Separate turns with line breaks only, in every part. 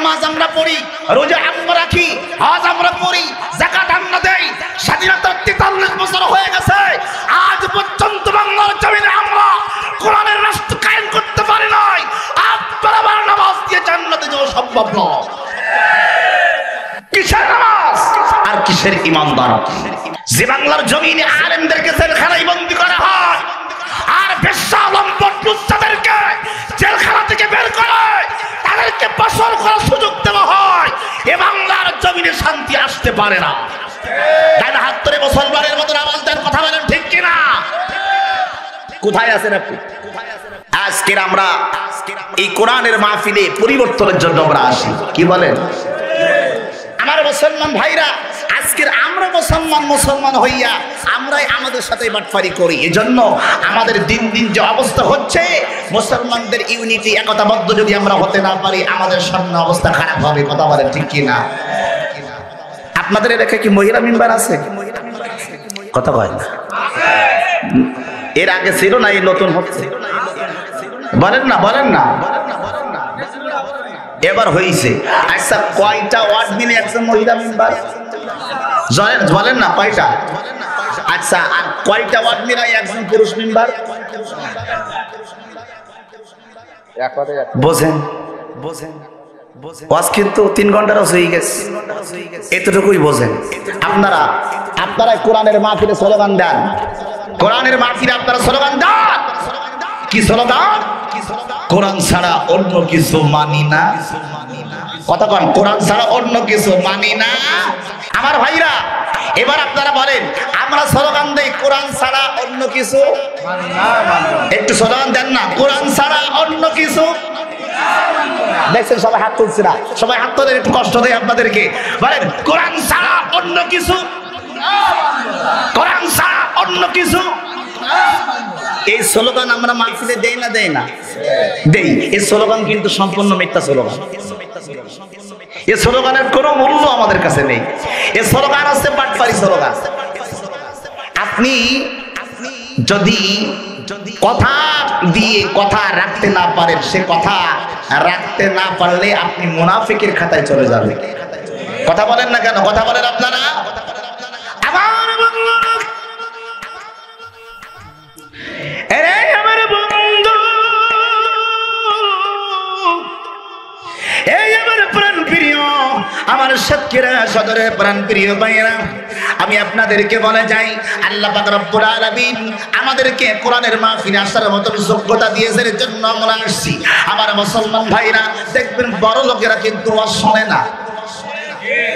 নামাজ আমরা পড়ি, রোজা আমরা রাখি, হজ আমরা পড়ি, যাকাত আমরা দেই। স্বাধীনতার 43 বছর হয়ে গেছে, আজ পর্যন্ত বাংলার জমিনে আমরা কোরআনের রাষ্ট্র কায়েম করতে পারি নাই। আপনারা আবার নামাজ দিয়ে জান্নাতে যাওয়া সম্ভব নয়। কিসের নামাজ আর কিসের ইমানদার? যে বাংলার জমিনে আলেমদেরকে জেলখানায় বন্দী করা হয়, আর বেশ্যা লম্পট লুচ্চাদেরকে জেলখানা থেকে বের করে তাদেরকে বছর করার সুযোগ দেওয়া হয়, এ বাংলার জমিনে শান্তি আসতে পারে না। তাই না? হাত ধরে মুসলমানের মতো নামাজ দেন, কথা বলেন ঠিক কিনা? কোথায় আছেন আপনি? আজকের আমরা এই কোরআনের মাহফিলে পরিবর্তনের জন্য আমরা আসি। কি বলেন আমার মুসলমান ভাইরা? আজকের আমরা মুসলমান হইয়া আমরাই আমাদের সাথে বাটপারি করি। এজন্য আমাদের দিন দিন যে অবস্থা হচ্ছে, মুসলমানদের ইউনিটি একতাবদ্ধ যদি আমরা হতে না পারি, আমাদের সামনে অবস্থা খারাপ হবে। কথা বলেন ঠিক কিনা? আপনাদের এলাকায় কি মহিলা মেম্বার আছে? কথা কয় না। এর আগে ছিল না, এই নতুন হচ্ছে? বলেন না, বলেন না। এবার হয়েছে। আচ্ছা, কয়টা ওয়ার্ড মিলে একজন মহিলা মেম্বার? বলেন না, কয়টা? আচ্ছা, আর কয়টা ওয়ার্ড মিলে একজন পুরুষ মেম্বার? বোঝেন বোঝেন ওয়াজ কিন্তু 3 ঘন্টার হয়ে গেছে, এতটুকুই বোঝেন। আপনারা কোরআনের মাহফিলে স্লোগান দেন, কোরআনের মাহফিলে আপনারা স্লোগান দেন। কি স্লোগান? কোরআন ছাড়া অন্য কিছু মানি না। কথা কন, কোরআন ছাড়া অন্য কিছু মানি না। আমার ভাইরা, এবার আপনারা বলেন, আমরা স্লোগান দেই কোরআন ছাড়া অন্য কিছু মানি না। একটু স্লোগান দেন না, কোরআন ছাড়া অন্য কিছু। দেখছেন সবাই হাত তুলছে না? সবাই হাত তোলেন, একটু কষ্ট দেয় আপনাদেরকে। বলেন, কোরআন ছাড়া অন্য কিছু, কোরআন ছাড়া অন্য কিছু। এই স্লোগান আমরা মাহফিলে দেই না? দেই না? দেই। এই স্লোগান কিন্তু সম্পূর্ণ মিথ্যা স্লোগান। এই স্লোগানের কোনো মূল্য আমাদের কাছে নেই। এই স্লোগান হচ্ছে বাটপারি স্লোগান। আপনি যদি কথা দিয়ে কথা রাখতে না পারেন, সে কথা রাখতে না পারলে আপনি মুনাফিকের খাতায় চলে যাবেন। কথা বলেন না কেন? কথা বলেন আপনারা। আমার বন্ধু, এই আমার প্রাণ প্রিয়, আমার সাতক্ষীরা সদরের প্রাণ প্রিয় ভাইয়েরা, আমি আপনাদেরকে বলে যাই, আল্লাহ পাক রব্বুল আলামিন আমাদেরকে কোরআনের মাহফিলে আসার মতো যোগ্যতা দিয়েছেন, এর জন্য আমরা আসছি। আমার মুসলমান ভাইরা, দেখবেন বড় লোকেরা কিন্তু ওয়াজ শোনে না।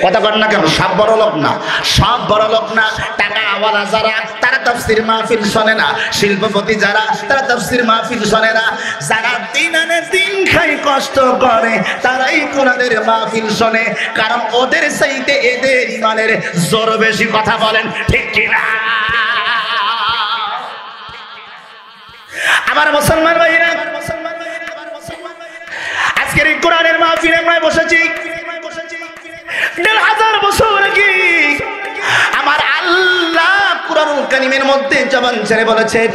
কথা কন না কেন? সব বড় লোক না, সব বড় লোক না। টাকা আওয়ালা যারা, তারা তাফসীর মাহফিল শোনে না। শিল্পপতি যারা, তারা তাফসীর মাহফিল শোনে না। যারা দিন আনে দিন খাই কষ্ট করে, তারাই কোরআনের মাহফিল শোনে, কারণ ওদের চাইতে এদের ইমানের জোর বেশি। কথা বলেন ঠিক কিনা? আমার মুসলমান ভাইরা, আজকের এই কোরআনের মাহফিলে আমরা বসেছি 1500 বছর আগে আমার আল্লাহ কোরআনুল কারীমের মধ্যে জবান ছেড়ে বলেছেন,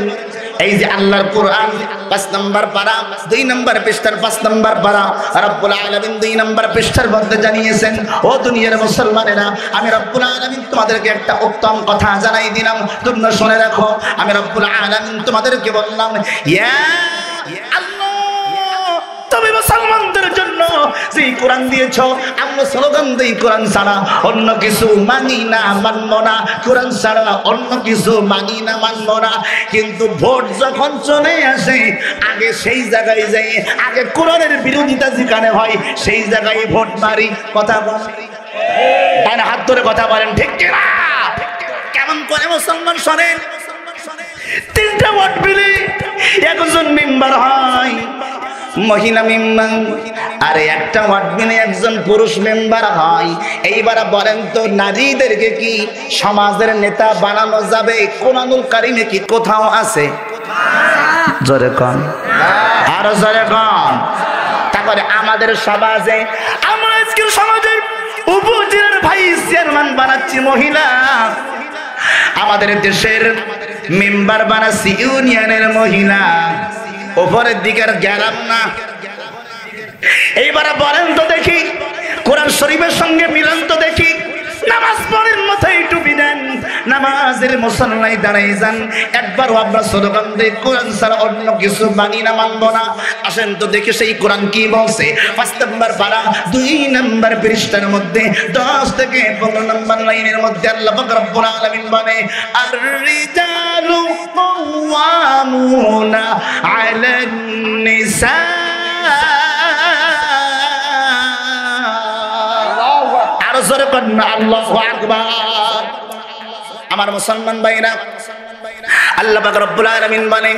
এই যে আল্লাহর কোরআন 5 নম্বর পারা 2 নম্বর পৃষ্ঠার 5 নম্বর পারা রব্বুল আলামিন 2 নম্বর পৃষ্ঠার মধ্যে জানিয়েছেন, ও দুনিয়ার মুসলমানেরা, আমি রব্বুল আলামিন তোমাদেরকে একটা উত্তম কথা জানাই দিলাম, তোমরা শুনে রাখো। আমি রব্বুল আলামিন তোমাদেরকে বললাম, ইয়া আল্লাহ, তুমি মুসলমানদের জন্য যে কোরআন দিয়েছো, আমরা স্লোগান দেই কোরআন ছাড়া অন্য কিছু মানি না, মানব না। কোরআন ছাড়া অন্য কিছু মানি না, মানব না। কিন্তু ভোট যখন চলে আসে, আগে সেই জায়গায় যাই, আগে কোরআনের বিরোধিতা যেখানে হয় সেই জায়গায় ভোট মারি। কথা বলেন, হাত ধরে কথা বলেন ঠিক কিনা? কেমন করে মুসলমান শোনেন? 3টা ভোট মিলে একজন মেম্বার হয়, মহিলা মেম্বার, আর একটা ওয়ার্ড মিলে একজন পুরুষ মেম্বার হয়। এইবার বলেন তো, নারীদেরকে কি সমাজের নেতা বানানো যাবে? কোরআনুল কারীমে কি কোথাও আছে? জোরে কন, আরো জোরে কন। তারপরে আমাদের সমাজে, আমরা আজকের সমাজের উপজেলার ভাইস চেয়ারম্যান বানাচ্ছি মহিলা, আমাদের দেশের মেম্বার বানাচ্ছি ইউনিয়নের মহিলা, উপরের দিকের গেলাম না। এইবার বলেন তো দেখি, নামাজের মুসল্লাই দাঁড়াই যান, একবারও আমরা স্লোগান দেই কোরআন ছাড়া অন্য কিছু মানি না, মানবো না। আসেন তো দেখে সেই কোরআন কি বলছে। 5 নম্বর পারা 2 নম্বর পৃষ্ঠার মধ্যে 10 থেকে 15 নম্বর লাইনের মধ্যে আল্লাহ পাক রব্বুল আলামিন বলে, আর রিজালু কাওয়ামুনা আলান নিসা। আরো জোরে বলেন আল্লাহু আকবার। আমার মুসলমান ভাইরা, আল্লাহ পাক রব্বুল আলামিন বলেন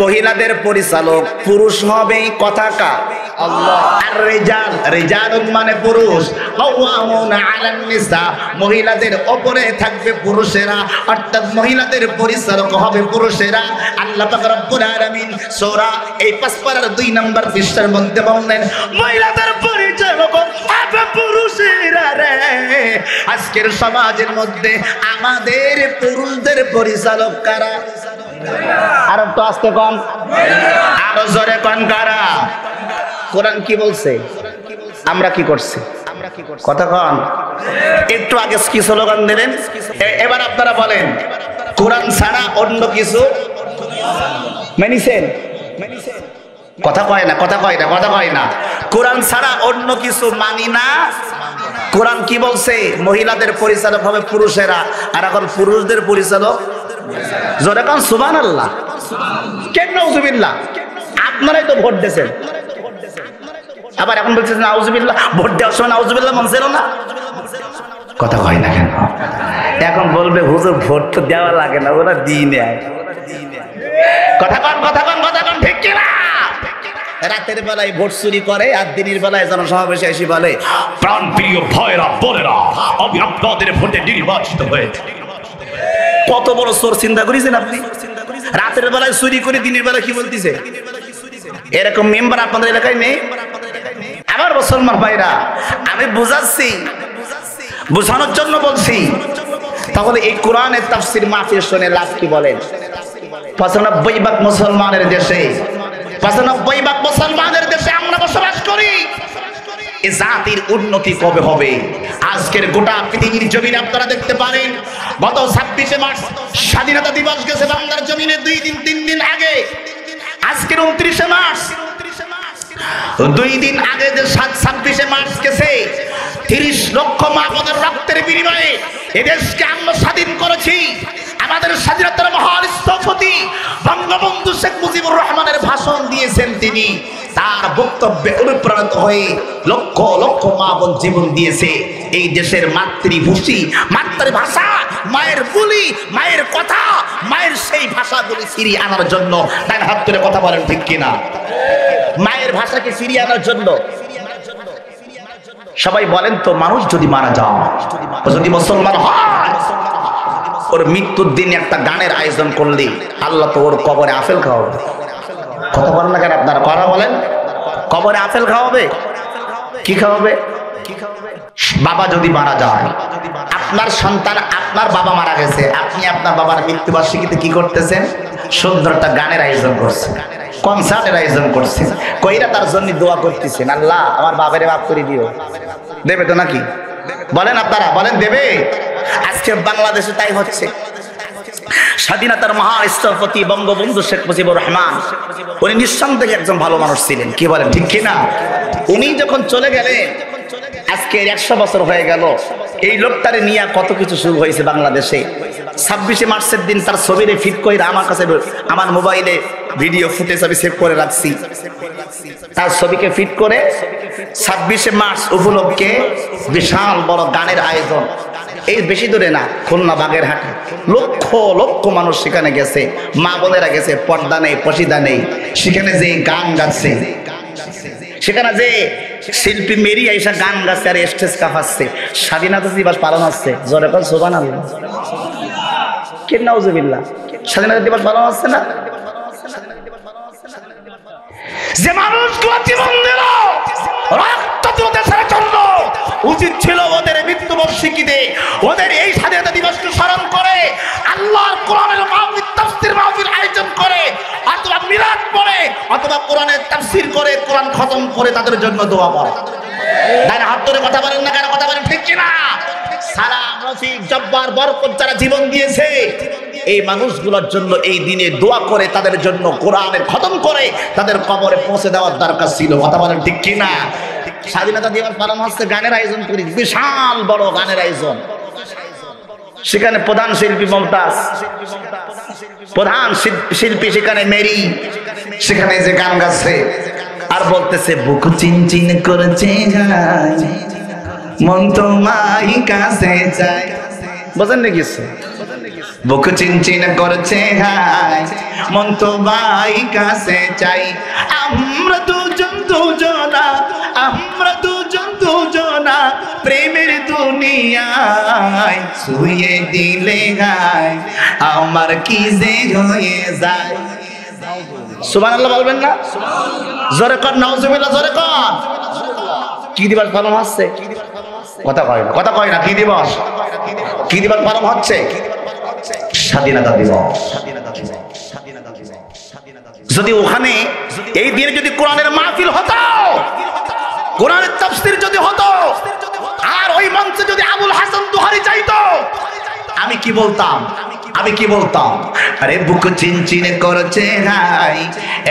মহিলাদের পরিচালক পুরুষ হবে। কথা কার? আল্লাহ। আর রিজাল, রিজালুন মানে পুরুষ, কাওয়ামুনা আলান নিসা মহিলাদের উপরে থাকবে পুরুষেরা, অর্থাৎ মহিলাদের পরিচালক হবে পুরুষেরা। আল্লাহ পাক রব্বুল আলামিন সূরা এই 5 পারার 2 নম্বর পৃষ্ঠার মধ্যে বলেন মহিলাদের পরিচালক হবে পুরুষেরা রে। আজকের সমাজের মধ্যে আমাদের পুরুষদের পরিচালক কারা? আর একটু আস্তে কোন, আরো জোরে কোন কারা? কোরআন কি বলছে, আমরা কি করছি? কথা কোন। একটু আগে কি স্লোগান দিলেন, এবার আপনারা বলেন কোরআন ছাড়া অন্য কিছু মেনিছেন? কথা কয় না, কথা কয় না, কথা কয় না। কোরআন ছাড়া অন্য কিছু মানি না। কোরআন কি বলছে? মহিলাদের পরিচালক হবে পুরুষেরা, আর এখন পুরুষদের পরিচালক। জোরে কোন সুবহানাল্লাহ। কেন নাউজুবিল্লাহ? আপনারাই তো ভোট দিয়েছেন, আবার এখন বলছেন নাউজুবিল্লাহ। ভোট দেওয়ার সময় নাউজুবিল্লাহ মনছিল না? কথা কয় না কেন? এখন বলবে হুজুর ভোট তো দেওয়া লাগে না, ওরা দিয়ে নেয়। কথা কন, কথা কন, কথা কন, ঠিক কি না? রাতের বেলায় ভোট চুরি করে আর দিনের বেলায় জনসমাবেশে এসে বলে প্রাণ প্রিয় ভাইরা বোনেরা, আমি আপনাদের ভোটে নির্বাচিত হয়েছে। কত বড় চোর চিন্তা করেছেন আপনি? রাতের বেলায় চুরি করে দিনের বেলায় কি বলতেছে? এরকম মেম্বার আপনাদের এলাকায় নেই? আমার মুসলমান ভাইরা, আমি বুঝাচ্ছি, বুঝানোর জন্য বলছি। তাহলে এই কোরআনের তাফসীর মাহফিল শুনে লাভ কি বলেন? 95 মুসলমানের দেশে, 95 মুসলমানের দেশে আমরা বসবাস করি। এই জাতির উন্নতি কবে হবে? আজকের গোটা পৃথিবীর জমিনে আপনারা দেখতে পারেন, গত 26শে মার্চ স্বাধীনতা দিবস গেছে বাংলার জমিনে 2 দিন 3 দিন আগে। আজকের 29শে মার্চ, 2 দিন আগে যে 26শে মার্চ গেছে, 30 লক্ষ মা বোনের রক্তের বিনিময়ে এদেশকে আমরা স্বাধীন করেছি। আমাদের স্বাধীনতার মহান স্থপতি বঙ্গবন্ধু শেখ মুজিবুর রহমানের ভাষণ দিয়েছেন তিনি। তার বক্তব্যে অনুপ্রাণিত হয়ে লক্ষ লক্ষ মা বোন জীবন দিয়েছে। এই দেশের মাতৃভূষি, মাতৃভাষা, মায়ের বলি, মায়ের কথা, মায়ের সেই ভাষাগুলি ফিরিয়ে আনার জন্য। তাই হাত তুলে কথা বলেন ঠিক কিনা? মায়ের ভাষাকে ফিরিয়ে আনার জন্য। সবাই বলেন তো, মানুষ যদি মারা যায়, যদি মুসলমান হয়, ওর মৃত্যুর দিন একটা গানের আয়োজন করলে আল্লাহ তো ওর কবরে আপেল খাওয়াবে। কথা বলেন না কেন আপনারা? কথা বলেন, কবরে আপেল খাওয়াবে। কি খাওয়াবে? বাবা যদি মারা যায়, আপনার সন্তান, আপনার বাবা মারা গেছে, আপনি আপনার বাবার মৃত্যুবার্ষিকীতে কি করতেছেন? সুন্দর একটা গানের আয়োজন করছেন, কনসার্টের আয়োজন করছেন, কইরা তার জন্য দোয়া করতেছেন, আল্লাহ আমার বাবারে মাফ করে দিও। দেবে তো নাকি? বলেন আপনারা, বলেন দেবে? আজকে বাংলাদেশে তাই হচ্ছে। স্বাধীনতার মহান স্থপতি বঙ্গবন্ধু শেখ মুজিবুর রহমান, উনি নিঃসন্দেহে একজন ভালো মানুষ ছিলেন। কি বলেন ঠিক কিনা? উনি যখন চলে গেলেন, আজকে 100 বছর হয়ে গেল, এই লোকটারে নিয়ে কত কিছু শুরু হয়েছে বাংলাদেশে। 26শে মার্চের দিন তার ছবিরে ফিট করে আমার কাছে, আমার মোবাইলে ভিডিও ফুটেজ আমি সেভ করে রাখছি। তার ছবিকে ফিট করে 26শে মার্চ উপলক্ষে বিশাল বড় গানের আয়োজন। এই বেশি দূরে না, খুলনা বাগেরহাটে লক্ষ লক্ষ মানুষ সেখানে গেছে, মা বোনেরা গেছে, পর্দা নেই, পশিদা নেই। সেখানে যে গান গাচ্ছে, সেখানে যে শিল্পী মেরি এসে গান গাচ্ছে আর স্টেজ কাঁপাচ্ছে, স্বাধীনতা দিবস পালন হচ্ছে। জোরে বল সুবহানাল্লাহ। কি নাউজুবিল্লাহ? স্বাধীনতা দিবস পালন হচ্ছে না? যে মানুষগুলো জীবন দিল, রক্ত দিল দেশের জন্য, উচিত ছিল ওদের মৃত্যুবার্ষিকীতে ওদের এই স্বাধীনতা দিবসকে স্মরণ করে আল্লাহর কোরআনের মাহফিল, তাফসীর মাহফিল আয়োজন করে, অথবা মিলাদ পড়ে, অথবা কোরআনের তাফসীর করে, কোরআন খতম করে তাদের জন্য দোয়া করে। তাই হাত ধরে কথা বলেন না কেন? কথা বলেন ঠিক কিনা? সারা আমরা তৌফিক, জব্বার, বরকত যারা জীবন দিয়েছে, এই মানুষগুলোর জন্য এই দিনে দোয়া করে তাদের জন্য কোরআনের খতম করে তাদের কবরে পৌঁছে দেওয়ার দরকার ছিল। কথা বলেন ঠিক কিনা? স্বাধীনতা দিবস পালন হচ্ছে, গানের আয়োজন করি, বিশাল বড় গানের আয়োজন। সেখানে প্রধান শিল্পী মমতাজ, প্রধান শিল্পী সেখানে মেরি, সেখানে যে গান গাচ্ছে আর বলতেছে বুক চিনচিন করেছে মন তোমার কাছে চায়। বুঝেন না কিছু? বুক চিনচিন করেছে মন তোমার কাছে চাই। আমরা দুজন দুজনা, আমরা দুজন দুজনা প্রেমের দুনিয়ায়, ছুঁয়ে দিলে গায় আমার কি যে হয়ে যায়। সুবহানাল্লাহ বলবেন না? জোরে কর, নাউজুবিল্লাহ জোরে কর। কি দিবস পালন হচ্ছে? কথা কয় না, কথা কয় না। কি দিবস, কি দিবস পালন হচ্ছে? স্বাধীনতা দিবস। যদি ওখানে এই দিনে যদি কোরআনের মাহফিল হতো, কোরআনের তাফসীর যদি হতো, আর ওই মঞ্চে যদি আবুল হাসান দুহারি চাইতো, আমি কি বলতাম? আমি কি বলতাম? আরে বুক চিনচিন করছে হাই,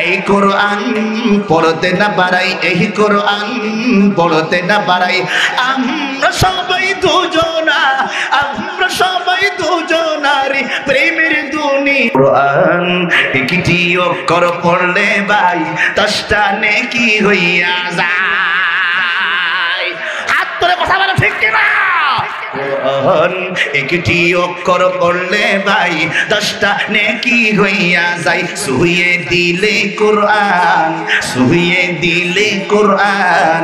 এই কোরআন পড়তে না পারাই, এই কোরআন পড়তে না পারাই, আমরা সবাই দুজনা, আমরা সবাই দুজনারি প্রেমের দুনিয়া। কোরআন একটি অক্ষর পড়লে ভাই 10টা নেকি হইয়া যায়। হাত তুলে কথা বলে ঠিক কিনা? কোরআন একটি অক্ষর পড়লে ভাই 10টা নেকি হইয়া যায়। ছুঁয়ে দিলে কোরআন, ছুঁয়ে দিলে কোরআন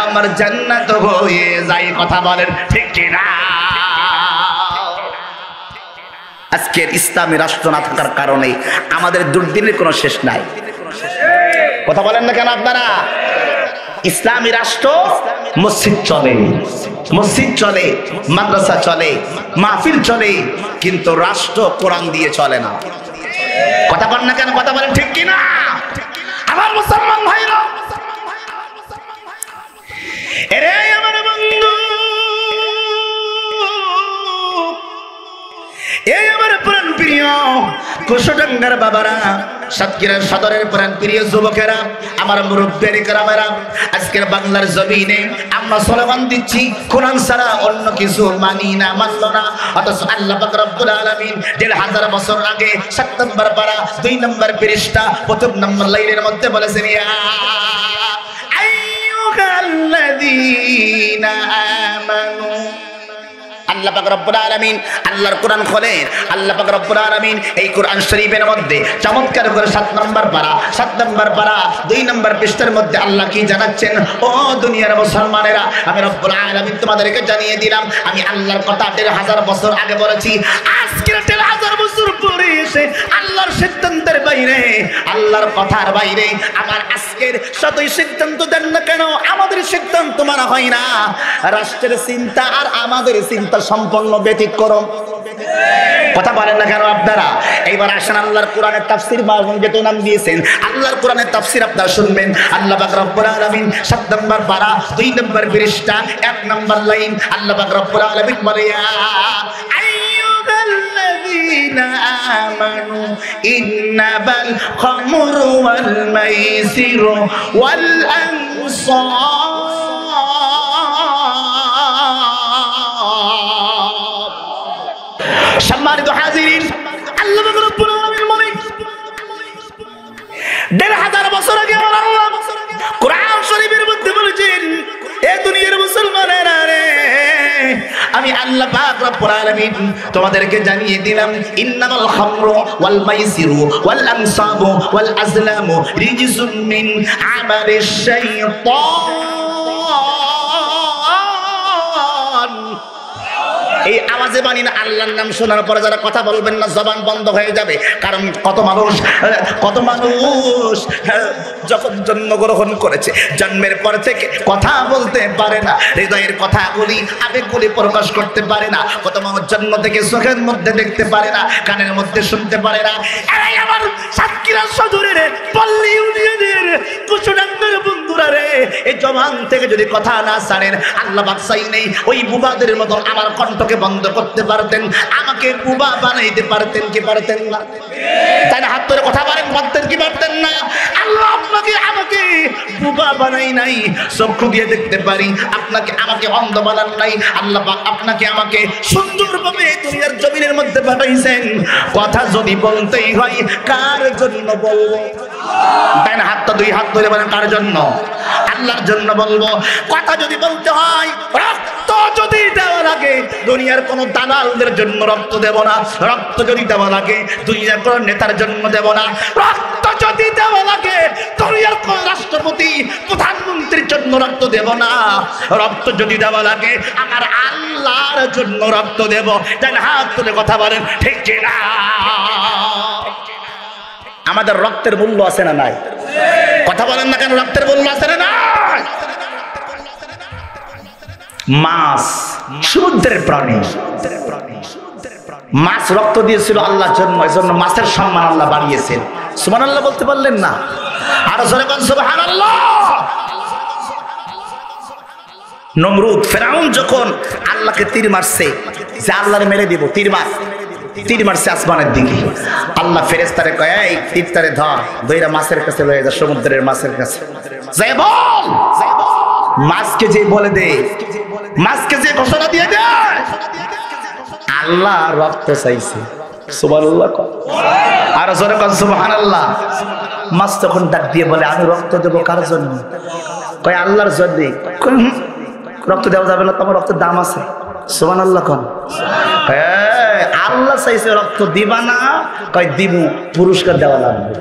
আমার জান্নাত হয়ে যায়। কথা বলেন ঠিক কিনা? আজকের ইসলামী রাষ্ট্র না থাকার কারণে আমাদের দুর্দিনের কোনো শেষ নাই। কথা বলেন না কেন আপনারা? ইসলামী রাষ্ট্র, মসজিদ চলে, মসজিদ চলে, মাদ্রাসা চলে, মাহফিল চলে, কিন্তু রাষ্ট্র কোরআন দিয়ে চলে না। কথা বলেন না কেন? কথা বলেন ঠিক কিনা? আমার মুসলমান ভাইরা, এরে আমার বন্ধু, এই আমার প্রাণ প্রিয় কুশডাঙ্গার বাবারা, সাতক্ষীরা সদরের প্রাণ প্রিয় যুবকেরা, আমার মুরব্বিয়ানি কেরামেরা, আজকের বাংলার জমিনে আমরা স্লোগান দিচ্ছি কোরআন ছাড়া অন্য কিছু মানি না, মানলো না। অথচ আল্লাহ পাক রব্বুল আলামিন 1500 বছর আগে 7 নম্বর পারা 2 নম্বর পৃষ্ঠা 1 নম্বর লাইনের মধ্যে বলেছেন, ইয়া আইয়ুহাল্লাযীনা আমানু। আল্লাহ পাক রব্বুল আলামিন আল্লাহর কোরআন খোলেন, আল্লাহ পাক রব্বুল আলামিন এই কোরআন শরীফের মধ্যে চমৎকার করে 7 নম্বর পারা 2 নম্বর পৃষ্ঠার মধ্যে আল্লাহ কি জানাচ্ছেন? ও দুনিয়ার মুসলমানেরা, আমি রব্বুল আলামিন তোমাদেরকে জানিয়ে দিলাম, আমি আল্লাহর কথা 1500 বছর আগে বলেছি, আজকে 1500 বছর পরে এসে আল্লাহর সিদ্ধান্তের বাইরে, আল্লাহর কথার বাইরে আমার আজকের যতই সিদ্ধান্ত দেন না কেন, আমাদের সিদ্ধান্ত মানা হয় না। রাষ্ট্রের চিন্তা আর আমাদের চিন্তা সম্পূর্ণ ব্যতিক্রম। কথা বলেন না কেন আপনারা? এইবার আসেন আল্লাহর কোরআনের তাফসীর যেটা নাম দিয়েছেন, আল্লাহর কোরআনের তাফসীর আপনারা শুনবেন। আল্লাহ পাক রব্বুল আলামিন 7 নম্বর পারা 2 নম্বর পৃষ্ঠা 1 নম্বর লাইন আল্লাহ পাক রব্বুল আলামিন বলে, ইয়া আইয়ুহাল্লাযীনা আমানু ইন্নামাল খামরু ওয়াল মাইসিরু ওয়াল আনসার। সম্মানিত হাজিরিন, আল্লাহ পাক রব্বুল আলামিন বলেন 1500 বছর আগে আমার আল্লাহ কোরআন শরীফের মধ্যে বলেছেন, এ দুনিয়ার মুসলমানেরা রে, আমি আল্লাহ পাক রব্বুল আলামিন তোমাদেরকে জানিয়ে দিলাম, ইন্নামাল খামরু ওয়াল মাইসিরু ওয়াল আনসাবু ওয়াল আজলামু রিজসুম মিন আমালিশ শাইতান। এই আওয়াজে বাণী না, আল্লাহর নাম শোনার পরে যারা কথা বলবেন না, জবান বন্ধ হয়ে যাবে। কারণ কত মানুষ যখন জন্মগ্রহণ করেছে, জন্মের পর থেকে কথা বলতে পারে না, হৃদয়ের কথাগুলি আবেগগুলি প্রকাশ করতে পারে না। কত মানুষ জন্ম থেকে চোখের মধ্যে দেখতে পারে না, কানের মধ্যে শুনতে পারে না। এরাই আমার সাতক্ষীরা সদরের পল্লী ইউনিয়নের কুশডাঙ্গার বন্ধু বন্ধুরা রে, এই জবান থেকে যদি কথা না ছাড়েন, আল্লাহ বাদশাই নেই, ওই বুবাদের মতো আমার কণ্ঠকে বন্ধ করতে পারতেন, আমাকে বুবা বানাইতে পারতেন কি পারতেন না? তাই না? হাত ধরে কথা বলেন, পারতেন কি পারতেন না? আল্লাহ আপনাকে আমাকে বুবা বানাই নাই, চক্ষু দিয়ে দেখতে পারি, আপনাকে আমাকে অন্ধ বানান নাই। আল্লাহ পাক আপনাকে আমাকে সুন্দরভাবে দুনিয়ার জমিনের মধ্যে পাঠাইছেন। কথা যদি বলতেই হয় কার জন্য বলবো? তাই না? হাতটা দুই হাত ধরে বলেন কার জন্য? আল্লাহর জন্য বলবো। কথা যদি বলতে হয়, রক্ত যদি দেওয়া লাগে, দুনিয়ার কোন দালালদের জন্য রক্ত দেব না। রক্ত যদি দেওয়া লাগে, দুনিয়ার কোন নেতার জন্য দেব না। রক্ত যদি দেওয়া লাগে, দুনিয়ার কোন রাষ্ট্রপতি প্রধানমন্ত্রীর জন্য রক্ত দেব না। রক্ত যদি দেওয়া লাগে, আমার আল্লাহর জন্য রক্ত দেব। তাই না? হাত তুলে কথা বলেন ঠিক কিনা? আমাদের রক্তের মূল্য আছে না নাই? কথা বলেন না কেন? রক্তের মূল্য আছে না নাই? মাছ সমুদ্রের প্রাণী, মাছ রক্ত দিয়েছিল আল্লাহর জন্য, এজন্য মাছের সম্মান আল্লাহ বাড়িয়েছেন। সুবহানাল্লাহ বলতে পারলেন না? আরো জোরে বলেন সুবহানাল্লাহ। নমরুদ ফেরাউন যখন আল্লাহকে তীর মারছে, যে আল্লাহরে মেরে দিব, তীর মারছে আসমানের দিকে। আল্লাহ ফেরেশতারে কয়, এই তীরটারে ধর, দইরা মাছের কাছে লয়ে যা, সমুদ্রের মাছের কাছে যাই বল। মাছকে যে বলে দে, মাছকে যে ঘোষণা দিয়ে দে, আল্লাহ রক্ত চাইছে। সুবহানাল্লাহ। আর জোরে কোন সুবহানাল্লাহ। মাছ তখন ডাক দিয়ে বলে, আমি রক্ত দেব কার জন্য? কয় আল্লাহর জন্য। রক্ত দেওয়া যাবে না, তোমার রক্তের দাম আছে। সুবহানাল্লাহ কোন। আল্লাহ চাইছে রক্ত দিবা না? কয় দিব, পুরস্কার দেওয়া লাগবে।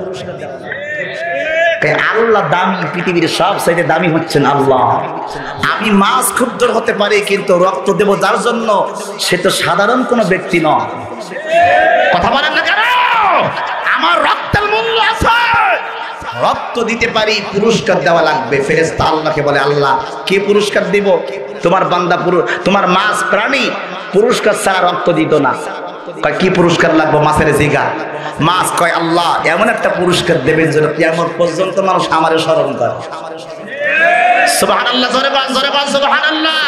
আল্লাহ দামি, পৃথিবীর সব চাইতে দামি হচ্ছেন আল্লাহ। আমি মাছ ক্ষুদ্র হতে পারি, কিন্তু রক্ত দেব যার জন্য, সে তো সাধারণ কোনো ব্যক্তি নয়। কথা বলেন না কেন? আমার রক্তের মূল্য আছে, রক্ত দিতে পারি, পুরস্কার দেওয়া লাগবে। ফেরেশতা আল্লাহকে বলে, আল্লাহ কে পুরস্কার দিব? তোমার বান্দা তোমার মাছ প্রাণী পুরস্কার ছাড়া রক্ত দিত না। কয় কি পুরস্কার লাগবে? মাছের জিগা। মাছ কয়, আল্লাহ এমন একটা পুরস্কার দেবেন যেন কিয়ামত পর্যন্ত মানুষ আমারে স্মরণ করে। সুবহানাল্লাহ। জোরে বল, জোরে বল সুবহানাল্লাহ।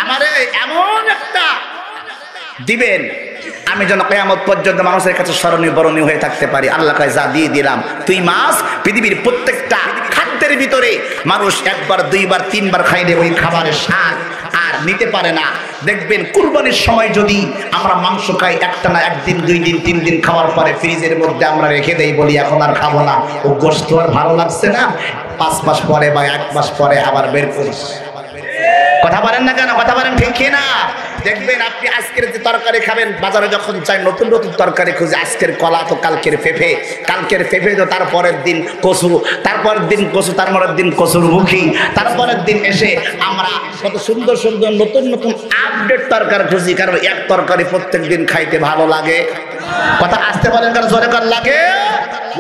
আমারে এমন একটা দিবেন, আমি যেন কিয়ামত পর্যন্ত মানুষের কাছে স্মরণীয় বরণীয় হয়ে থাকতে পারি। আল্লাহ কয়, যা দিয়ে দিলাম। তুই মাছ পৃথিবীর প্রত্যেকটা খাদ্যের ভিতরে মানুষ একবার, দুইবার, তিনবার খাইলে ওই খাবারের স্বাদ আর নিতে পারে না। দেখবেন কুরবানির সময় যদি আমরা মাংস খাই, একটা না একদিন, 2 দিন, 3 দিন খাওয়ার পরে ফ্রিজের মধ্যে আমরা রেখে দেই, বলি এখন আর খাবো না, ও গোশত আর ভালো লাগছে না, 5 মাস পরে বা 1 মাস পরে আবার বের করিস। কথা বলেন না কেন? কথা বলেন ঠিক কিনা? দেখবেন আপনি আজকের যে তরকারি খাবেন, বাজারে যখন চাই নতুন নতুন তরকারি খুঁজে, আজকের কলা তো কালকের পেঁপে, কালকের পেঁপে তো তারপরের দিন কচু, তারপরের দিন কচু, তারপরের দিন কচুর মুখী, তারপরের দিন এসে আমরা কত সুন্দর সুন্দর নতুন নতুন আপডেট তরকারি খুঁজি, কারণ এক তরকারি প্রত্যেক দিন খাইতে ভালো লাগে। কথা আসতে বলেন কারণ জোরে কর লাগে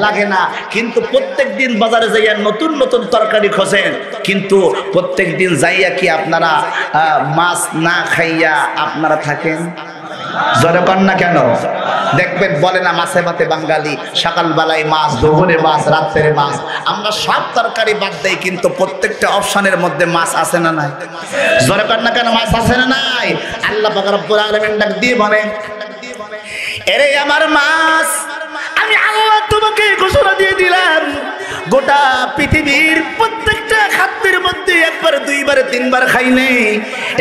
লাগে না। কিন্তু প্রত্যেক দিন বাজারে যাইয়া নতুন নতুন তরকারি খোঁজেন, কিন্তু প্রত্যেক দিন যাইয়া কি আপনারা মাছ না খাইয়া আপনারা থাকেন? জোরে কর না কেন? দেখবেন বলে না মাছে ভাতে বাঙালি, সকালবেলায় মাছ, দুপুরে মাছ, রাত্রে মাছ। আমরা সব তরকারি বাদ দেই, কিন্তু প্রত্যেকটা অপশনের মধ্যে মাছ আছে না নাই? জোরে কর না কেন? মাছ আছে না নাই? আল্লাহ পাক রব্বুল আলামিন ডাক দিয়ে বলেন, এরে আমার মাছ, আমি আল্লাহ তোমাকে ঘোষণা দিয়ে দিলাম, গোটা পৃথিবীর প্রত্যেকটা খাদ্যের মধ্যে একবার, দুইবার, তিনবার খাইলে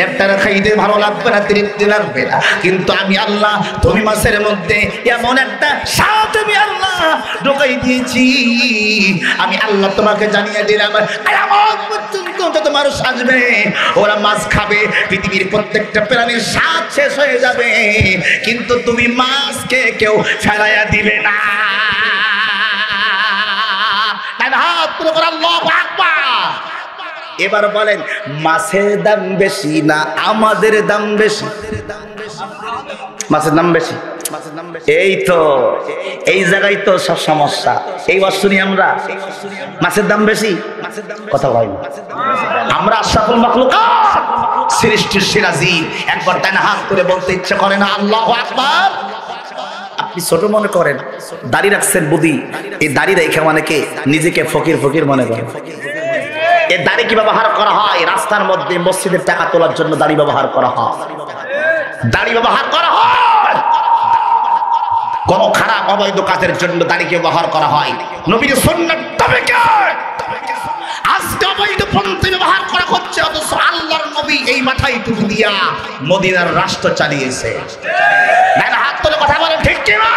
একটা খাইতে ভালো লাগবে না, তৃপ্তি লাগবে না, কিন্তু আমি আল্লাহ তুমি মাছের মধ্যে এমন একটা স্বাদ আমি আল্লাহ ঢোকাই দিয়েছি। আমি আল্লাহ তোমাকে জানিয়ে দিলাম, কিয়ামত পর্যন্ত যত মানুষ আসবে ওরা মাছ খাবে, পৃথিবীর প্রত্যেকটা প্রাণীর স্বাদ শেষ হয়ে যাবে, কিন্তু তুমি মাছকে কেউ ফেলাইয়া দিবে না। এবার বলেন, মাছের দাম বেশি না আমাদের দাম বেশি? মাছের দাম বেশি। এই তো এই জায়গায় তো সব সমস্যা। এই বছরই আমরা মাছের দাম বেশি কথা বলি না। আমরা আশরাফুল মাখলুকাত, সৃষ্টির সিরাজি, একবার তাই না হাত করে বলতে ইচ্ছা করে না আল্লাহু আকবার? আপনি ছোট মনে করেন, দাড়ি রাখছেন বুদ্ধি, এই দাড়ি রেখে অনেকে নিজেকে ফকির ফকির মনে করেন। এই দাড়ি কি ব্যবহার করা হয়? রাস্তার মধ্যে মসজিদের টাকা তোলার জন্য দাড়ি ব্যবহার করা হয়। দাড়ি ব্যবহার করা হয় কোন খারাপ অবৈধ কাজের জন্য দাড়িকে ব্যবহার করা হয়। নবীর সুন্নাত তবে কি আজকে অবৈধ পন্থী ব্যবহার করা হচ্ছে, অথচ আল্লাহর নবী এই মাথায় টুপি দিয়া মদিনার রাষ্ট্র চালিয়েছে। হাত তুলে কথা বলেন ঠিক কি না?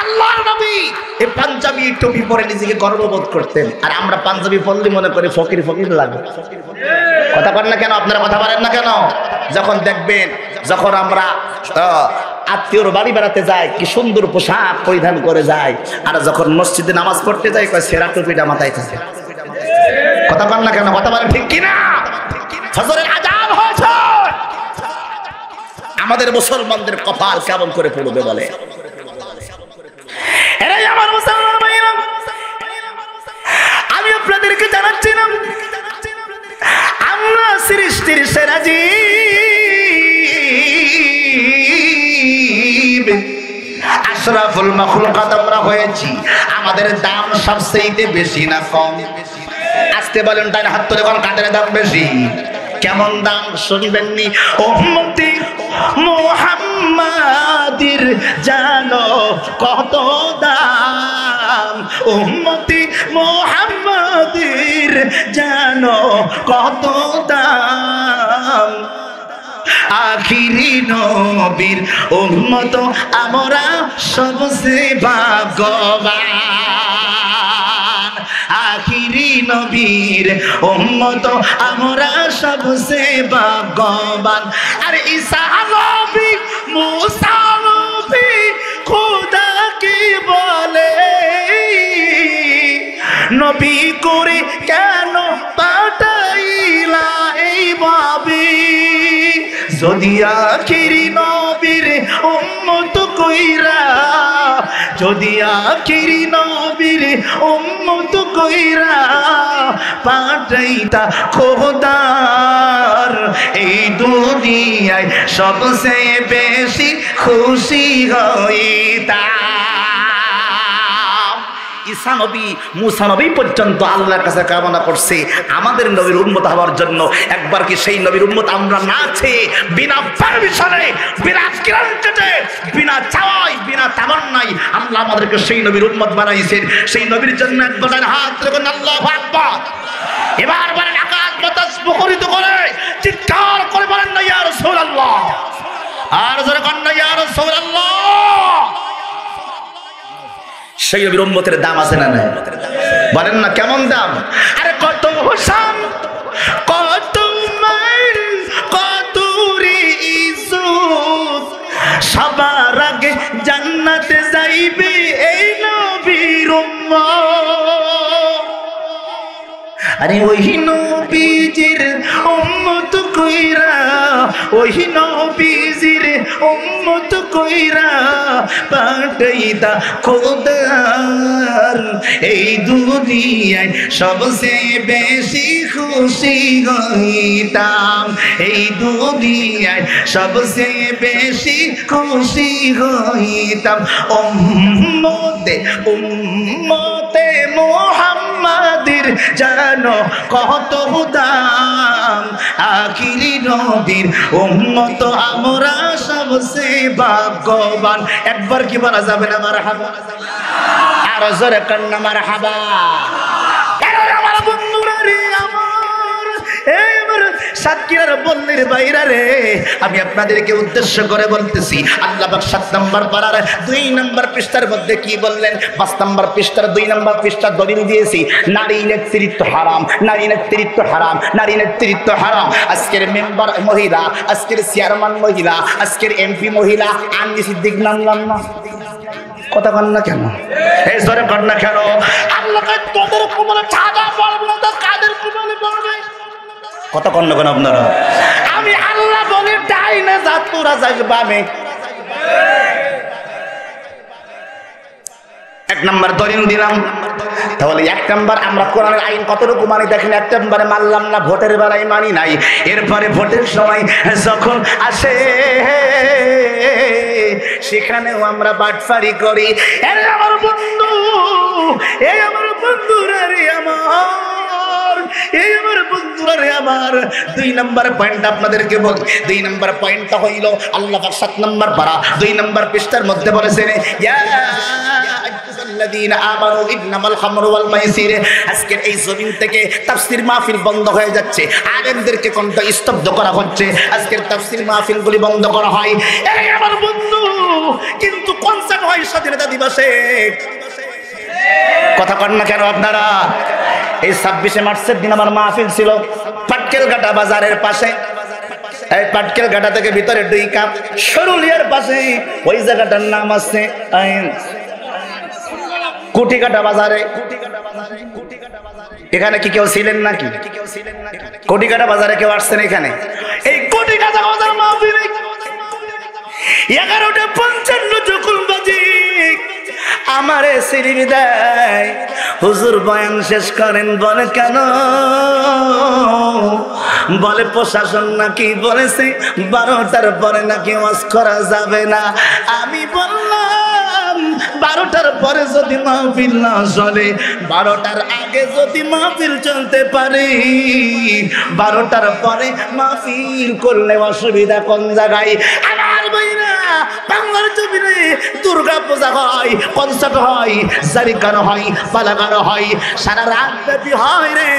আল্লাহর নবী এই পাঞ্জাবি টুপি পরে নিজেকে গর্ববোধ করতেন, আর আমরা পাঞ্জাবি পরলে মনে করি ফকির ফকির লাগে। কথা বলেন না কেন? আপনারা কথা বলেন না কেন? যখন দেখবেন যখন আমরা আত্মীয়র বাড়ি বেড়াতে যাই কি সুন্দর পোশাক পরিধান করে যায়, আর যখন মসজিদে নামাজ পড়তে যাই কয় সেরা টুপিটা মাথায় থাকে। কথা বলেন না কেন? কথা বলেন ঠিক কিনা? ফজরের আযান হয়েছে, আমাদের মুসলমানদের কপাল কেমন করে পড়বে বলে। এরাই আমার মুসলমান ভাইরা, আমি আপনাদেরকে জানাচ্ছিলাম আমরা সৃষ্টির সেরা জীব, আশরাফুল মাখলুকাত আমরা হয়েছি। আমাদের দাম সবচেয়ে বেশি না কম? আজকে বলেন তাই না? হাত তুলে কোন কাদের দাম বেশি? কেমন দাম শুনবেননি? উম্মতি মুহাম্মাদির জানো কত দাম, উম্মতি মুহাম্মাদির জানো কত দাম। আখিরি নবীর উম্মত আমরা সবচেয়ে ভাগ্যবান, আখিরি নবীর উম্মত আমরা সবচেয়ে ভাগ্যবান। আর ঈসা নবী মুসা নবী খোদা কি বলে নবী করে কেন পাঠাইলা এই ভাবে? যদি আখিরি নবীর উম্মত কইরা, যদি আখিরি নবীর উম্মত কইরা পাঠাইতা খোদার, এই দুনিয়ায় সবচেয়ে বেশি খুশি হইতাম। ঈসা নবী মুসা নবী পর্যন্ত আল্লাহর কাছে কামনা করছে আমাদের নবীর উম্মত হওয়ার জন্য। একবার কি সেই নবীর উম্মত আমরা না চেয়ে, বিনা পারমিশনে, বিনা গ্রান্টেডে, বিনা চাওয়ায়, বিনা তামান্নায় আল্লাহ আমাদেরকে সেই নবীর উম্মত বানাইছেন। সেই নবীর জন্য একবার হাত তুলে আল্লাহু আকবার। এবার বলেন আকাশ বাতাস মুখরিত করে চিৎকার করে বলেন না ইয়া রাসূলুল্লাহ, আর জোরে বলেন না ইয়া রাসূলুল্লাহ। সেই নবীর উম্মতের দাম আছে না নাই? বলেন না কেমন দাম? আরে কত হোসান, কত মান, কত ইজ্জত, সবার আগে জান্নাতে যাইবে এই নবীর উম্মত। আরে ওই নবীজির উম্মত কইরা, ওই নবীজির উম্মত কইরা পাঠাইতা খোদার, এই দুনিয়ায় সবচেয়ে বেশি খুশি হইতাম, এই দুনিয়ায় সবচেয়ে বেশি খুশি হইতাম। উম্মতে উম্মতে মুহাম্মাদির জানো কত দাম, আখিরি নবীর উম্মত আমরা সবচেয়ে ভাগ্যবান। একবার কি বলা যাবে না মারহাবা? আর জোরে কান্না মারহাবা। আমার বন্ধুরা রে, আমার এবার সাতক্ষীরার বল্লির বাইরা রে, আমি আপনাদেরকে উদ্দেশ্য করে বলতেছি। আল্লাহ পাক 7 নম্বর পারার 2 নম্বর পৃষ্ঠার মধ্যে কি বললেন? 5 নম্বর পৃষ্ঠার 2 নম্বর পৃষ্ঠা দলিল দিয়েছি, নারী নেতৃত্ব হারাম, নারী নেতৃত্ব হারাম, নারী নেতৃত্ব হারাম। আজকের মেম্বার মহিলা, আজকের চেয়ারম্যান মহিলা, আজকের এমপি মহিলা, আননি সিদ্দিক নামলাম না। কথা বল না কেন? এই জোরে কর না কেন? আল্লাহ তোদের কোমরে ছাদা পড়বে না, তো কাদের কোমরে পড়বে? কথা কন না কেন আপনারা? আমি আল্লাহ বলে তাই না, যা তোরা যাইবে বামে। 1 নম্বর দলিল দিলাম। তাহলে 1 নম্বর আমরা কোরআনের আইন কতটুকু মানি দেখেন। 1 নম্বরে মানলাম না, ভোটের বেলায় মানি নাই। এরপরে ভোটের সময় যখন আসে সেখানেও আমরা বাটফারি করি। আমার বন্ধু, এই আমার বন্ধুরা রে, আমার এই আমার বন্ধুরা রে আমার 2 নাম্বার পয়েন্ট আপনাদেরকে বল 2 নাম্বার পয়েন্টটা হইল আল্লাহ পাক 7 নাম্বার পারা 2 নাম্বার পৃষ্ঠার মধ্যে বলেছেন ইয়া আইয়ুহাল্লাযীনা আমানু ইন্নামাল খামরু ওয়াল মাইসির। আজকের এই জমিন থেকে তাফসীর মাহফিল বন্ধ হয়ে যাচ্ছে, আলেমদেরকে কণ্ঠ স্তব্ধ করা হচ্ছে, আজকের তাফসীর মাহফিলগুলি বন্ধ করা হয়। এই আমার বন্ধু কিন্তু কনসার্ট হয় স্বাধীনতা দিবসে, কথা কন না কেন আপনারা? এই 26শে মার্চের দিন আমার মাহফিল ছিল পাটকেলঘাটা বাজারের পাশে। এই পাটকেলঘাটা থেকে ভিতরে 2 কাপ সরুলিয়ার পাশে ওই জায়গাটার নাম আছে কুটিকাটা বাজারে। এখানে কি কেউ ছিলেন নাকি? কুটিকাটা বাজারে কেউ আসছেন এখানে? এই কুটিকাটা বাজার মাহফিলে 11:55 যখন বাজে আমারে সিঁড়ি বিদায় হুজুর বয়ান শেষ করেন। বলে কেন? বলে প্রশাসন নাকি বলেছে 12টার পরে নাকি ওয়াজ করা যাবে না। আমি বললাম 12টার পরে যদি মাহফিল না চলে, 12টার আগে যদি মাহফিল চলতে পারে, 12টার পরে মাহফিল করলে অসুবিধা কোন জায়গায়? আমার ভাইরা বাংলার জমিনে দুর্গা পূজা হয়, কনসার্ট হয়, জারিকানো হয়, পালাগানো হয়, সারা রাত ব্যাপী হয় রে।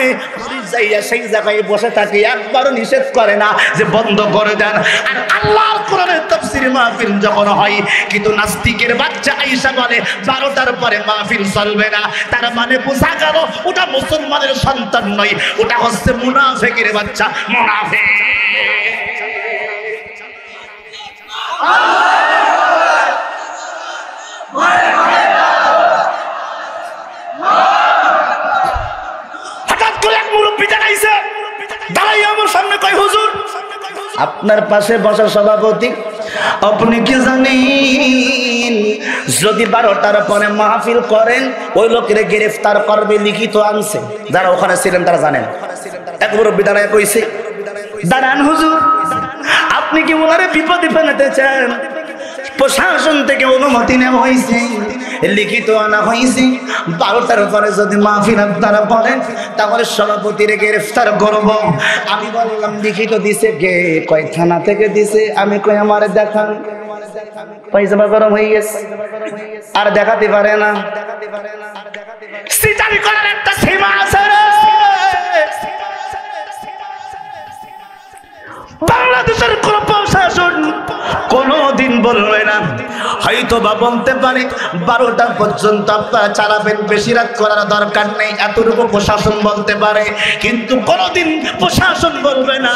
যাইয়া সেই জায়গায় বসে থাকি, একবারও নিষেধ করে না যে বন্ধ করে দেন। আর আল্লাহর কোরআনের তাফসীর মাহফিল যখন হয়, কিন্তু নাস্তিকের বাচ্চা আয়েশা বলে 12টার পরে মাহফিল চলবে না। তার মানে বোঝা গেল ওটা মুসলমানের সন্তান নয়, ওটা হচ্ছে মুনাফিকের বাচ্চা, মুনাফিক। হঠাৎ করে এক মুরব্বি দাঁড়াইছে, দাঁড়াই আমার সামনে কয় হুজুর আপনার পাশে বসা সভাপতি, আপনি কি জানেন যদি 12টার পরে মাহফিল করেন ওই লোকের গ্রেফতার করবে? লিখিত আনছে, যারা ওখানে ছিলেন তারা জানেন। এক মুরব্বি দাঁড়ায় কইছে, দাঁড়ান হুজুর, আপনি কি ওনারে বিপদে ফেলাতে চান? প্রশাসন থেকে অনুমতি নেওয়া হয়েছে, লিখিত আনা হয়েছে, 12টার পরে যদি মাহফিল আপনারা করেন তাহলে সভাপতির গ্রেফতার করব। আমি বললাম লিখিত দিছে কে? কয় থানা থেকে দিছে। আমি কই আমারে দেখান। পয়সা গরম হয়ে গেছে, আর দেখাতে পারে না। সিটারি করার একটা সীমা আছে রে। বাংলাদেশের কোন প্রশাসন কোনদিন বলবে না, হয়তো বা বলতে পারে 12টা পর্যন্ত আপনারা চালাবেন, বেশি রাত করার দরকার নেই, এতটুকু প্রশাসন বলতে পারে। কিন্তু কোনদিন প্রশাসন বলবে না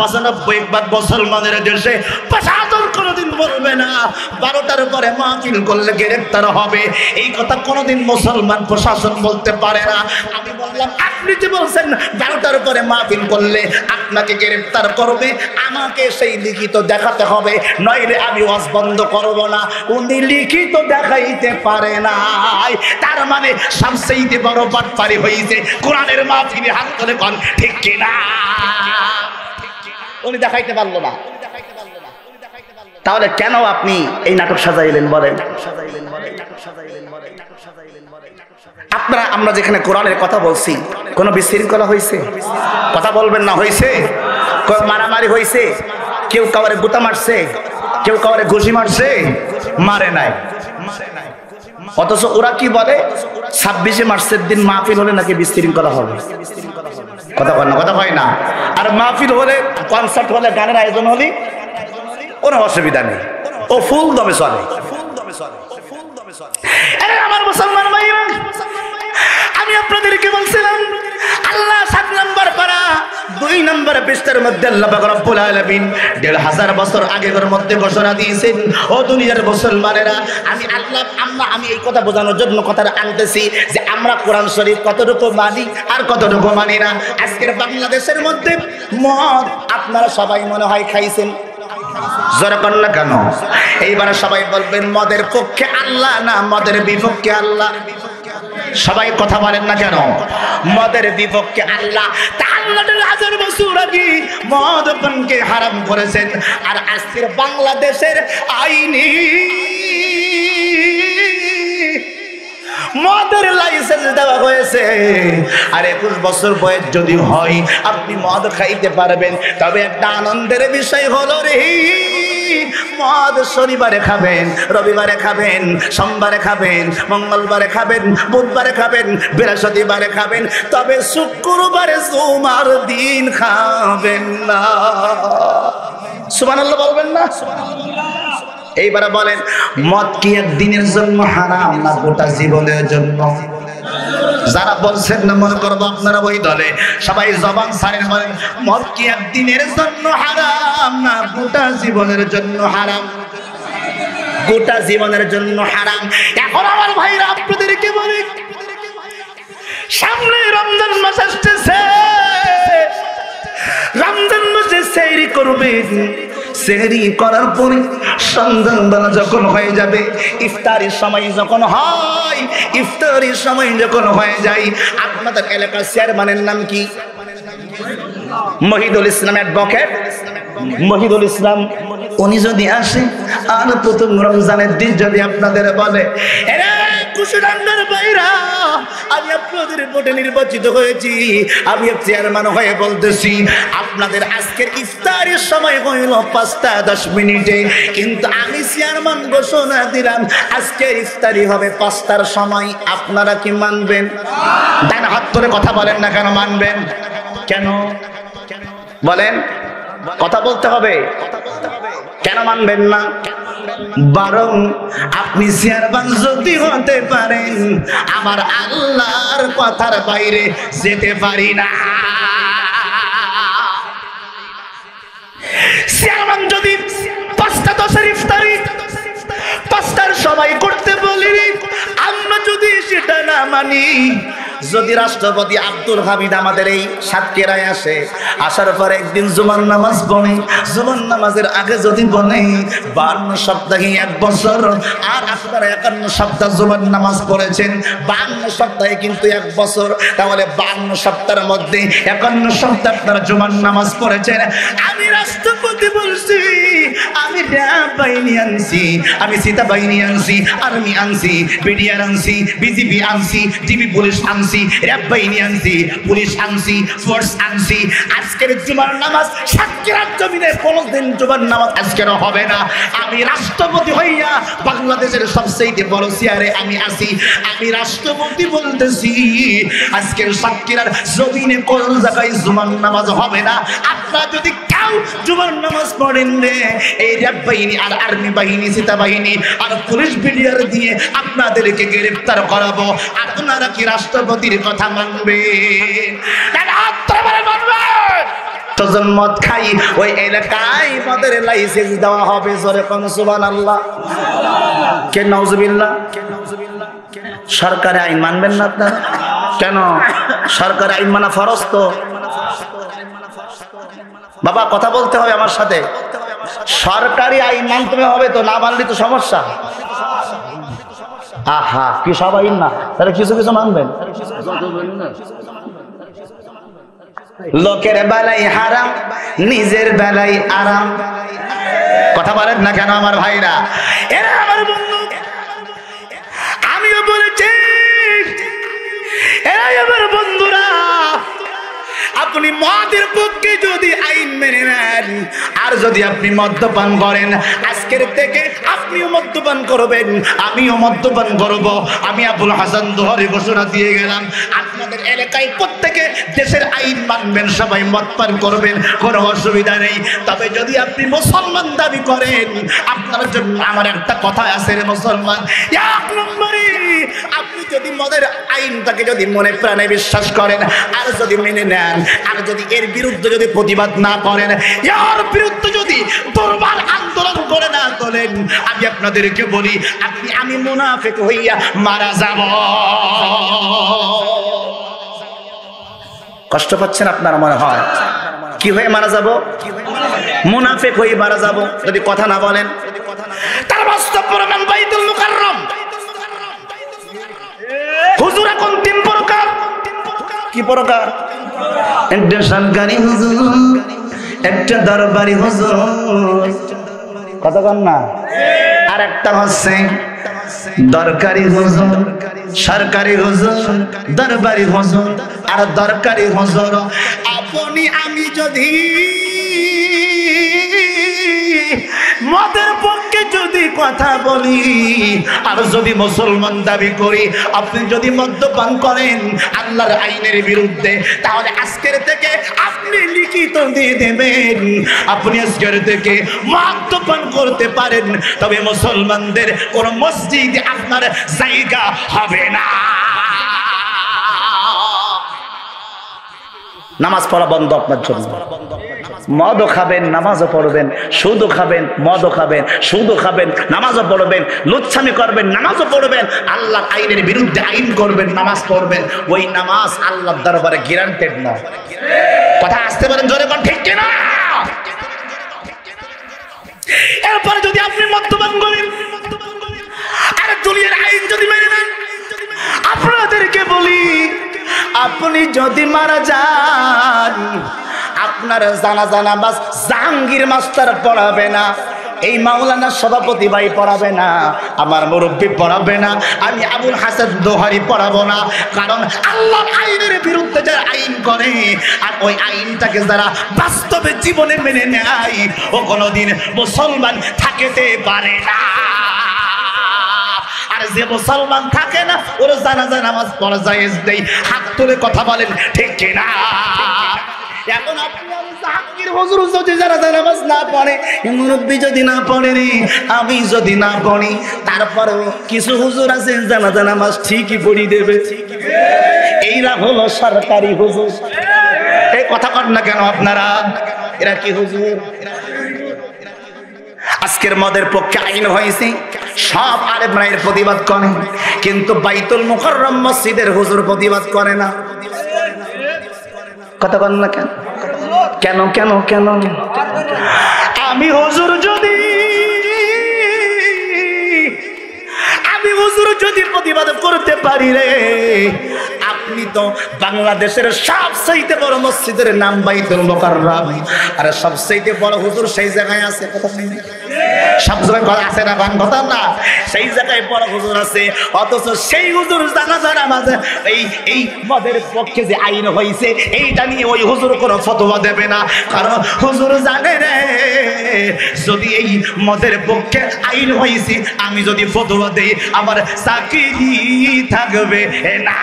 95% মুসলমানের দেশে প্রশাসন কোনদিন বলবে না 12টার পরে মাহফিল করলে গ্রেফতার হবে। এই কথা কোনদিন মুসলমান প্রশাসন বলতে পারে না। আমি বললাম আপনি যে বলছেন 12টার পরে মাহফিল করলে আপনাকে গ্রেফতার করবে, আমাকে সেই লিখিত দেখাতে হবে, নইলে আমি ওয়াজ বন্ধ করব না। উনি লিখিত দেখাইতে পারে না, তার মানে সবচেয়ে বড় বাটপারি হয়েছে কোরআনের মাহফিলে। হাত তুলে কোন ঠিক কিনা? উনি দেখাইতে পারলো না, তাহলে কেন আপনি এই নাটক সাজাইলেন বলেন? আপনারা আমরা যেখানে কোরআনের কথা বলছি, কোন বিশৃঙ্খলা হয়েছে? কথা বলবেন না, হয়েছে? মারামারি হয়েছে? কেউ কাউরে গুতা মারছে? কেউ কাউরে ঘুষি মারছে? মারে নাই। অথচ ওরা কি বলে 26শে মার্চের দিন মাহফিল হলে নাকি বিশৃঙ্খলা হবে। কথা কয় না? কথা হয় না। আর মাহফিল হলে, কনসার্ট হলে, গানের আয়োজন হলে কোনো অসুবিধা নেই, ও ফুল দমে চলে। আমার মুসলমান ভাইরা, আমি আপনাদেরকে বলছিলাম আল্লাহ 7 নম্বর পারা 2 নম্বর পৃষ্ঠার মধ্যে আল্লাহ পাক রব্বুল আলামিন 1500 বছর আগের মধ্যে ঘোষণা দিয়েছেন, ও দুনিয়ার মুসলমানেরা, আমি আল্লাহ আমি এই কথা বোঝানোর জন্য কথাটা আনতেছি যে আমরা কোরআন শরীফ কতটুকু মানি আর কতটুকু মানি না। আজকের বাংলাদেশের মধ্যে মদ আপনারা সবাই মনে হয় খাইছেন, জোরে কর না কেন? এইবারে সবাই বলবেন মদের পক্ষে আল্লাহ না মদের বিপক্ষে আল্লাহ? সবাই কথা বলেন না কেন? মদের বিপক্ষে আল্লাহ। তা আল্লাহ 1000 বছর আগে মদ পানকে হারাম করেছেন, আর আজকের বাংলাদেশের আইনি মদের লাইসেন্স দেওয়া হয়েছে। আর 21 বছর বয়স যদি হয় আপনি মদ খাইতে পারবেন। তবে একটা আনন্দের বিষয় হলো রে, মদ শনিবারে খাবেন, রবিবারে খাবেন, সোমবারে খাবেন, মঙ্গলবারে খাবেন, বুধবারে খাবেন, বৃহস্পতিবারে খাবেন, তবে শুক্রবারে জুমার দিন খাবেন না। সুবহানাল্লাহ বলবেন না? এইবারে বলেন, মদ কি একদিনের জন্য হারাম না গোটা জীবনের জন্য? যারা বলছেন না মনে করবো আপনারা ওই দলে, সবাই জবান ছাড়েন, বলেন মদ কি একদিনের জন্য হারাম না গোটা জীবনের জন্য হারাম? গোটা জীবনের জন্য হারাম। এখন আমার ভাইরা আপনাদেরকে বলি, সামনে রমজান মাস আসতেছে, রমজান মাসে সেহরি করবেন। সেহরি করার পরে সন্ধ্যাবেলা যখন হয়ে যাবে, ইফতারের সময় যখন হয়, ইফতারের সময় যখন হয়ে যায়, আপনাদের এলাকার চেয়ারম্যানের নাম কি? মহিদুল ইসলাম অ্যাডভোকেট মহিদুল ইসলাম। উনি যদি আসে আর প্রথম রমজানের দিন যদি আপনাদের বলে, কুশিয়ারার ভাইরা, আমি আপনাদের ভোটে নির্বাচিত হয়েছি, আমি চেয়ারম্যান হয়ে বলতেছি আপনাদের আজকের ইফতারের সময় হইল 5টা 10 মিনিটে, কিন্তু আমি চেয়ারম্যান ঘোষণা দিলাম আজকের ইফতারি হবে 5টার সময়। আপনারা কি মানবেন? ডান হাত ধরে কথা বলেন না কেন মানবেন? কেন বলেন? কথা বলতে হবে। কেন মানবেন না? বরং আপনি চেয়ারম্যান যদি হতে পারেন, আমার আল্লাহর কথার বাইরে যেতে পারি না। চেয়ারম্যান যদি 5টা 10 ইফতারি 5টার সময় করতে বলি, আমরা যদি সেটা না মানি, যদি রাষ্ট্রপতি আব্দুল হামিদ আমাদের এই সাতক্ষীরায় আসে, আসার পরে একদিন জুমার নামাজ পড়ে, জুমার নামাজের আগে যদি বলে 52 সপ্তাহে 1 বছর, আর আপনারা 51 সপ্তাহ জুমার নামাজ পড়েছেন, 52 সপ্তাহে কিন্তু 1 বছর, তাহলে 52 সপ্তাহের মধ্যে 51 সপ্তাহ আপনারা জুমার নামাজ পড়েছেন। আমি রাষ্ট্রপতি বলছি, আমি র্যাব বাহিনী আনছি, আমি সীতা বাহিনী আনছি, আর্মি আনছি, বিডিআর আনছি, বিজিবি আনছি, ডিবি পুলিশ আনছি, র্যাব বাহিনী আনছি, পুলিশ আনছি, ফোর্স আনছি। আজকের জুমার নামাজ সাতক্ষীরার জমিনে কোনদিন জুমার নামাজ আজকের হবে না। আমি রাষ্ট্রপতি হইয়া বাংলাদেশের সবচেয়ে বড় চেয়ারে আমি আছি, আমি রাষ্ট্রপতি বলতেছি আজকের সাতক্ষীরার জমিনে কোন জায়গায় জুমার নামাজ হবে না। আপনারা যদি কেউ জুমার নামাজ পড়েন রে, এই র্যাব বাহিনী আর আর্মি বাহিনী, সীতা বাহিনী আর পুলিশ বিডিআর দিয়ে আপনাদেরকে গ্রেফতার করাবো। আপনারা কি রাষ্ট্রপতির কথা মানবেন? মদ খাই ওই এলাকায় মদের লাইসেন্স দেওয়া হবে। জোরে কোন সুবহানাল্লাহ। কে নাউজুবিল্লাহ। সরকারি আইন মানবেন না আপনারা? কেন? সরকারি আইন মানা ফরজ তো। বাবা কথা বলতে হবে আমার সাথে। সরকারি আইন মানতে হবে তো, না মানলে তো সমস্যা। আহা, কি সব আইন না, তাহলে কিছু কিছু মানবেন। লোকের বেলায় হারাম, নিজের বেলায় আরাম। কথা বলেন না কেন আমার ভাইরা? এরা আমার বন্ধু, আমিও বলেছি এরাই আমার বন্ধুরা। আপনি মদের পক্ষে যদি আইন মেনে নেন, আর যদি আপনি মদ্যপান করেন, আজকের থেকে আপনিও মদ্যপান করবেন, আমিও মদ্যপান করব। আমি আবুল হাসান দোহরি ঘোষণা দিয়ে গেলাম, আপনাদের এলাকায় প্রত্যেকে দেশের আইন মানবেন, সবাই মদ পান করবেন, কোনো অসুবিধা নেই। তবে যদি আপনি মুসলমান দাবি করেন, আপনার জন্য আমার একটা কথা আছে রে মুসলমান, 1 নম্বরে আপনি যদি মদের আইনটাকে যদি মনে প্রাণে বিশ্বাস করেন, আর যদি মেনে নেন, আর যদি এর বিরুদ্ধে যদি প্রতিবাদ না করেন, এর বিরুদ্ধে যদি দুর্বার আন্দোলন করে না তোলেন, আমি আপনাদেরকে বলি আমি মুনাফিক হইয়া মারা যাব। কষ্ট পাচ্ছেন আপনারা মনে হয়? কি হয়ে মারা যাব? মুনাফিক হয়ে মারা যাব যদি কথা না বলেন। তার বাস্তব প্রমাণ বাইতুল মুকাররম। হুজুর এখন 3 প্রকার। কি প্রকার? একটা সরকারি হুজুর, একটা দরবারি হুজুর, কথা বল না, আর একটা হচ্ছে দরকারি হুজুর। সরকারি হুজুর, দরবারি হুজুর আর দরকারি হুজুর। আপনি আমি যদি মদের পক্ষে যদি কথা বলি আর যদি মুসলমান দাবি করি, আপনি যদি মদ্যপান করেন আল্লাহর আইনের বিরুদ্ধে, তাহলে আজকের থেকে আপনি লিখিত দিয়ে দেবেন আপনি আজকের থেকে মদ্যপান করতে পারেন, তবে মুসলমানদের কোন মসজিদে আপনার জায়গা হবে না। নামাজ পড়া বন্ধ আপনার জন্য। মদও খাবেন, নামাজও পড়বেন, সুদও খাবেন, মদও খাবেন, সুদও খাবেন, নামাজও পড়বেন, লুচ্ছামি করবেন, নামাজও পড়বেন, আল্লাহর আইনের বিরুদ্ধে আইন করবেন, নামাজ পড়বেন, ওই নামাজ আল্লাহর দরবারে গ্যারান্টেড না। কথা আসতে পারেন জোরে কোন ঠিক কিনা? এরপরে যদি আপনি মদ্যপান করেন আর দুনিয়ার আইন যদি মেনে নেন, আপনাদেরকে বলি আপনি যদি মারা যান আপনার জানাজা নামাজ জাহাঙ্গীর মাস্টার পড়াবে না, এই মাওলানা সভাপতি ভাই পড়াবে না, আমার মুরব্বী পড়াবে না, আমি আবুল হাসান দোহারি পড়াবো না। কারণ আল্লাহর আইনের বিরুদ্ধে যারা আইন করে আর ওই আইনটাকে যারা বাস্তবে জীবনে মেনে নেয় ও কোনোদিন মুসলমান থাকতে পারে না। আর যে মুসলমান থাকে না ওর জানাজা নামাজ পড়া জায়েজ নেই। হাত তুলে কথা বলেন ঠিক কিনা? এখন আপনি জাহাঙ্গীর হুজুর যদি জানাজা নামাজ না পড়ে, মুরব্বী যদি না পড়ে, আমি যদি না পড়ি, তারপরেও কিছু হুজুর আছে জানাজা নামাজ ঠিকই পড়ি দেবে। এইরা হলো সরকারি হুজুর। এই কথা কন না কেন আপনারা? এরা কি হুজুর? আজকের মদের পক্ষে আইন হয়েছে, সব আলেম রায়ের প্রতিবাদ করে, কিন্তু বাইতুল মুকাররম মসজিদের হুজুর প্রতিবাদ করে না। কথা বল না কেন? কেন কেন কেন? আমি হুজুর যদি প্রতিবাদ করতে পারি রে, আপনি তো বাংলাদেশের সবচেয়ে বড় মসজিদের নাম বাইতুল মুকাররম, আর সবচেয়ে বড় হুজুর সেই জায়গায় আছে। কথা সব জায়গায় কথা আছে না? বান কথা না, সেই জায়গায় বড় হুজুর আছে, অথচ সেই হুজুর জানাজা নামাজ এই মদের পক্ষে যে আইন হয়েছে এইটা নিয়ে ওই হুজুর কোনো ফতোয়া দেবে না। কারণ হুজুর জানে রে, যদি এই মদের পক্ষে আইন হয়েছে আমি যদি ফতোয়া দেই আমার চাকরি থাকবে না।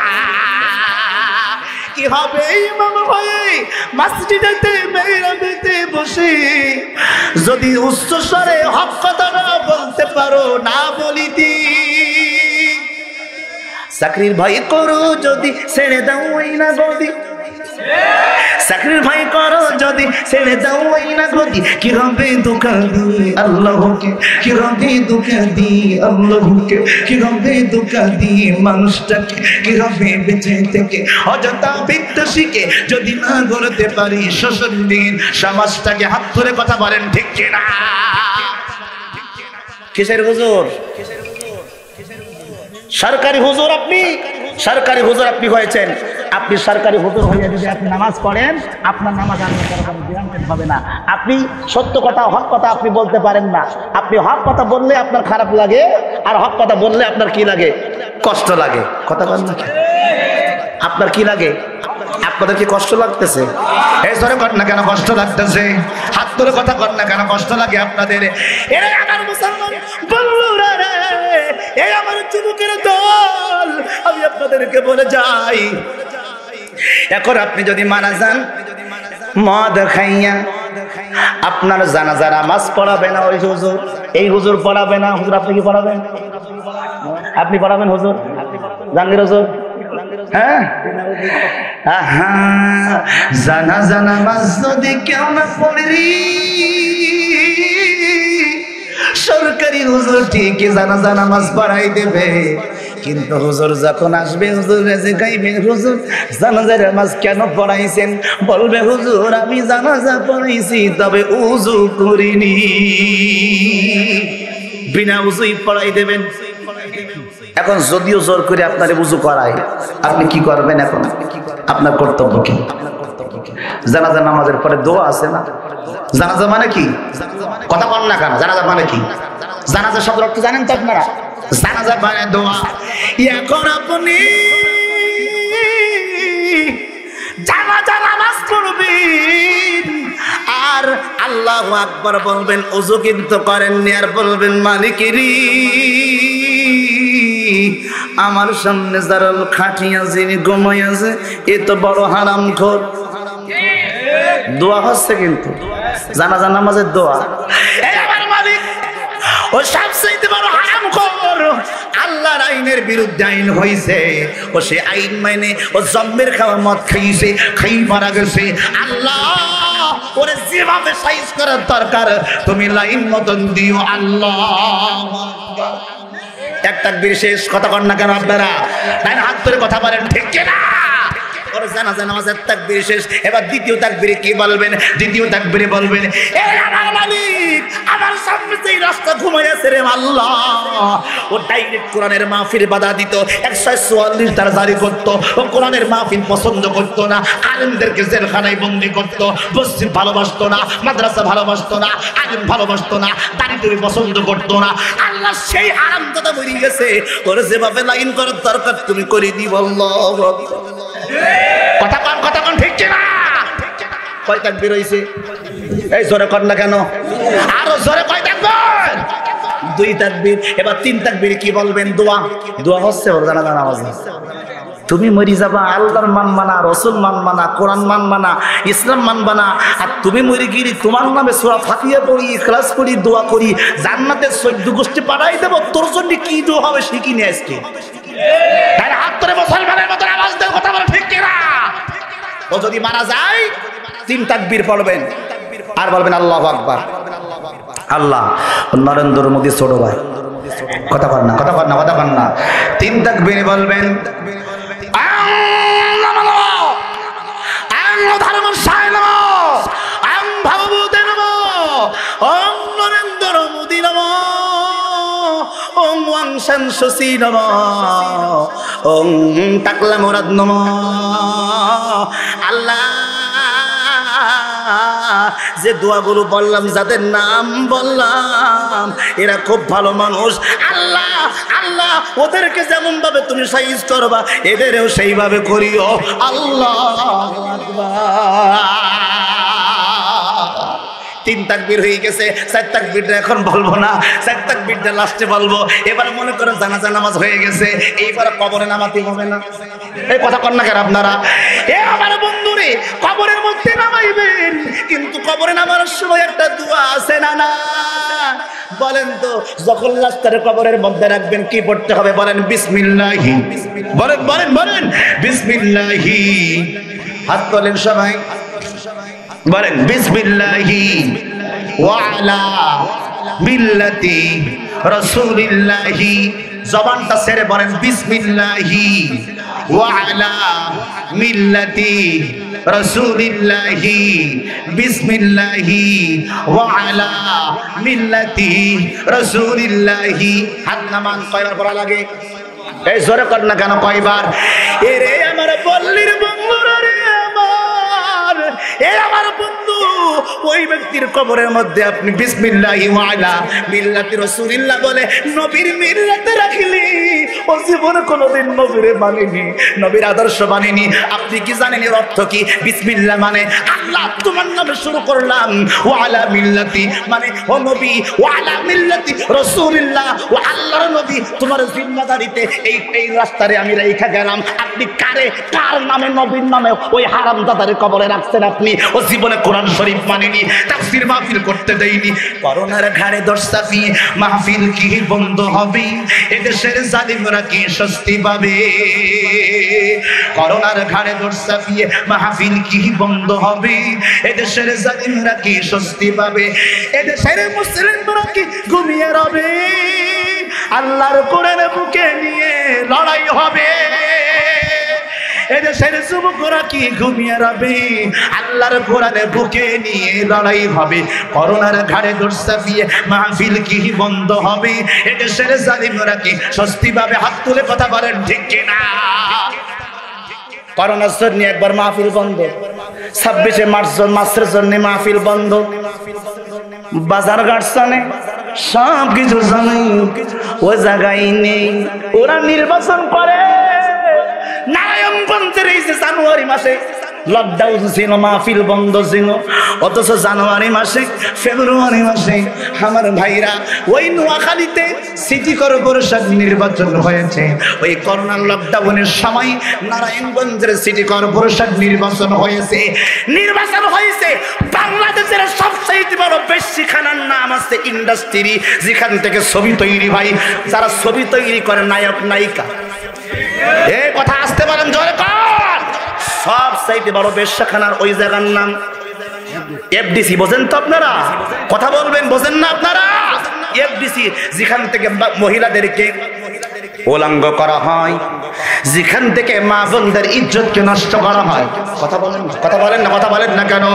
কি হবে ইমাম হয়ে মসজিদেতে মেহরাবেতে বসে যদি উচ্চ স্বরে হক কথা না বলতে পারো, না বলিতি চাকরির ভয় করো যদি ছেড়ে দাও ওই না গদি, চাকরির ভয় করো যদি ছেড়ে দাও ওই না গদি। কি হবে ধোঁকা দিয়ে আল্লাহকে, কি হবে ধোঁকা দিয়ে আল্লাহকে, কি হবে ধোঁকা দিয়ে মানুষটাকে, কি হবে বেঁচে থেকে অযথা বিদ্যা শিখে যদি না গড়তে পারি শোষণহীন সমাজটাকে। হাত ধরে কথা বলেন ঠিক কিনা? কিসের হুজুর? সরকারি হুজুর। আপনি সরকারি হুজুর আপনি হয়েছেন, আপনি সরকারি হুজুর হয়ে যদি আপনি নামাজ পড়েন আপনার নামাজ গ্যারান্টেড হবে না। আপনি সত্য কথা হক কথা আপনি বলতে পারেন না। আপনি হক কথা বললে আপনার খারাপ লাগে, আর হক কথা বললে আপনার কি লাগে? কষ্ট লাগে। কথা বলেন না? আপনার কি লাগে? আপনাদের কি কষ্ট লাগতেছে? এই ধরে কর না কেন কষ্ট লাগতেছে? হাত ধরে কথা কর না কেন কষ্ট লাগে আপনাদের? এরে আমার মুসলমান বন্ধুরা রে, এই আমার যুবকের দল, আমি আপনাদেরকে বলে যাই, এখন আপনি যদি মারা যান মদ খাইয়া, আপনার জানাজা নামাজ পড়াবে না ওই হুজুর, এই হুজুর পড়াবে না। হুজুর আপনি কি পড়াবেন? আপনি পড়াবেন হুজুর? জাহাঙ্গীর হুজুর? হ্যাঁ, জানাজা নামাজ যদি কেউ না পড়ি, সরকারি হুজুর ঠিকই জানাজা নামাজ পড়াই দেবে, কিন্তু হুজুর যখন আসবে হুজুর রেজে গাইবে, হুজুর জানাজার নামাজ কেন পড়াইছেন? বলবে হুজুর আমি জানাজা পড়াইছি তবে উযু করিনি। বিনা উযুই পড়াই দেবেন। এখন যদিও জোর করে আপনারে উযু করায়, আপনি কি করবেন? এখন আপনার কর্তব্য কি? জানাজা নামাজের পরে দোয়া আছে না? জানাজা মানে কি? কথা বল না কেন? জানাজা মানে কি? জানাজা শব্দ অর্থ জানেন তো আপনারা? জানাজা মানে দোয়া। এখন আপনি জানাজা নামাজ পড়বেন আর আল্লাহু আকবার বলবেন, ওযু কিন্তু করেননি, আর বলবেন মালিকেরি আমার সামনে যারা খাটিয়া যিনি ঘুমাই আছে এ তো বড় হারামখোর। দোয়া হচ্ছে কিন্তু জানাজা নামাজের দোয়া। এই আমার মালিক ও সবচেয়ে বড় হারামখোর, আল্লাহর আইনের বিরুদ্ধে আইন হইছে, ও সে আইন মানে ও জম্মের খাওয়া মদ খাইছে, খাই মারা গেছে। আল্লাহ ওরে যেভাবে সাইজ করার দরকার তুমি লাইন মতন দিও। আল্লাহ এক তাকবীর শেষ। কথা কন না কেন আপনারা? তাই হাত ধরে কথা বলেন ঠিক কিনা? ওর জানাজা নামাজের তাকবীর শেষ। এবার দ্বিতীয় তাকবীরে কি বলবেন? দ্বিতীয় তাকবীরে বলবেন, এ আমার মালিক আমার সামনে যেই রাস্তা ঘুমাই আছে রে আল্লাহ, ও ডাইরেক্ট কোরআনের মাহফিল বাধা দিত, 144 ধারা জারি করত, ও কোরআনের মাহফিল পছন্দ করত না, আলেমদেরকে জেলখানায় বন্দী করত, মসজিদ ভালোবাসতো না, মাদ্রাসা ভালোবাসতো না, আলেম ভালোবাসতো না, দাড়ি পছন্দ করতো না। আল্লাহ সেই হারামজাদা বেরিয়ে গেছে, ওর যেভাবে লাইন করার দরকার তুমি করে দিও। আল্লাহু আকবার। কথা কন ঠিক কিনা? কয় তাকবীর হইছে? এই জোরে কর না কেন? আরো জোরে কয় তাকবীর? দুই তাকবীর। এবার তিন তাকবীরে কি বলবেন? দোয়া। দোয়া হচ্ছে ওর জানাজা নামাজ। তুমি মরি যাবা, আল্লাহর মান মানা, রসুল মান মানা, কোরআন মান মানা, ইসলাম মান মানা, আর তুমি মরি গিরি তোমার নামে সূরা ফাতিহা পড়ি, ইখলাস করি, দোয়া করি, জান্নাতের 14 গোষ্ঠী পাঠাই দেব। তোর জন্য কি দোয়া হবে শিখি নিয়ে আজকে। তাই হাত ধরে মুসলমানের মতো আওয়াজ দেন, কথা বলে ঠিক কিনা? ও যদি মারা যায় তিন তাকবীর পড়বেন আর বলবেন আল্লাহু আকবার। আল্লাহ নরেন্দ্র মোদী ছোট ভাই, কথা কর না, কথা কর না, কথা কর না। তিন তাকবীরে বলবেন নরেন্দ্র মোদী নম, ওং ওয়াংশান শশী নম, ওং টাকলা মোরাদ নম। আল্লাহ যে দোয়াগুলো বললাম, যাদের নাম বললাম, এরা খুব ভালো মানুষ। আল্লাহ আল্লাহ ওদেরকে যেমন ভাবে তুমি সাইজ করবা এদেরও সেইভাবে করিও। আল্লাহু আকবার। তিন তাকবীর হয়ে গেছে, চার তাকবীরটা এখন বলবো না, চার তাকবীরটা লাস্টে বলবো। এবার মনে করেন জানাজা নামাজ হয়ে গেছে, এইবার কবরে নামাতে হবে না। এই কথা কন না কেন আপনারা? এ আমার বন্ধুরে, কবরের মধ্যে নামাইবেন, কিন্তু কবরে নামার সময় একটা দোয়া আছে না? না বলেন তো, যখন লাস্টারে কবরের মধ্যে রাখবেন কি পড়তে হবে? বলেন বিসমিল্লাহি। বলেন বলেন বলেন বিসমিল্লাহি। হাত তোলেন সবাই, বলেন বিসমিল্লাহি ওয়া আলা মিল্লাতি রাসূলিল্লাহি। জবানটা ছেড়ে বলেন বিসমিল্লাহি ওয়া আলা মিল্লাতি রাসূলিল্লাহি, বিসমিল্লাহি ওয়া আলা মিল্লাতি রাসূলিল্লাহি। হাত নামান। কয়বার পড়া লাগে? এই জোরে কর না কেন? কয়বার? এরে আমার পল্লীর বন্ধুরা রে, এ আমার বন্ধু, ওই ব্যক্তির কবরের মধ্যে আপনি বিসমিল্লাহি ওয়া আলা মিল্লাতি রাসূলিল্লাহ বলে নবীর মিল্লাতে রাখলি, ও জীবনে কোনোদিন নবীরে মানেনি, নবীর আদর্শ মানেনি। আপনি কি জানেন এর অর্থ কি? বিসমিল্লাহ মানে আল্লাহ তোমার নামে শুরু করলাম, ওয়া আলা মিল্লাতি মানে ও নবী, ওয়া আলা মিল্লাতি রাসূলিল্লাহ, ও আল্লাহর নবী তোমার জিম্মাদারিতে এই রাস্তারে আমি রাইখা গেলাম। আপনি কারে, কার নামে, নবীর নামে ওই হারামজাদারে কবরে রাখছেন আপনি। ও জীবনে কোরআন শরীফ মানেনি, তাফসীর মাহফিল করতে দেয়নি। করোনার ঘাড়ে দোষ চাপিয়ে মাহফিল কি বন্ধ হবে? এদেশের জালিমরা কি স্বস্তি পাবে? করোনার ঘাড়ে দোষ চাপিয়ে মাহফিল কি বন্ধ হবে? এদেশের জালিমরা কি স্বস্তি পাবে? এদেশের মুসলিমরা কি ঘুমিয়ে রবে? আল্লাহর কোরআন বুকে নিয়ে লড়াই হবে। এদেশের যুবকরা কি ঘুমিয়ে রবে? আল্লাহর কোরআনে বুকে নিয়ে লড়াই হবে। করোনার ঘাড়ে দোষ চাপিয়ে মাহফিল কি বন্ধ হবে? এদেশের জালিমরা কি স্বস্তি পাবে? হাত তুলে কথা বলেন ঠিক কিনা? করোনার জন্য একবার মাহফিল বন্ধ, 26 মার্চ মাসের জন্য মাহফিল বন্ধ, বাজার ঘাট জানে, সব কিছু জানে, ওই জায়গায় নেই। ওরা নির্বাচন করে নারায়ণগঞ্জের এই যে জানুয়ারি মাসে লকডাউন ছিল, মাহফিল বন্ধ ছিল, অথচ জানুয়ারি মাসে ফেব্রুয়ারি মাসে আমার ভাইরা ওই নোয়াখালীতে সিটি কর্পোরেশন নির্বাচন হয়েছে। ওই করোনা লকডাউনের সময় নারায়ণগঞ্জের সিটি কর্পোরেশন নির্বাচন হয়েছে। নির্বাচন হয়েছে বাংলাদেশের সবচেয়ে বড় বেশিখানার নাম আছে ইন্ডাস্ট্রি, যেখান থেকে ছবি তৈরি হয়, যারা ছবি তৈরি করে নায়ক নায়িকা। এই কথা আসতে পারেন জোরে কর। সব চাইতে বড় বেশ্যাখানার ওই জায়গার নাম এফডিসি। বোঝেন তো আপনারা? কথা বলবেন, বোঝেন না আপনারা? এফডিসি, যেখান থেকে মহিলাদেরকে উলঙ্গ করা হয়, যেখান থেকে মা বোনদের ইজ্জতকে নষ্ট করা হয়। কথা বলেন না, কথা বলেন না, কথা বলেন না কেন?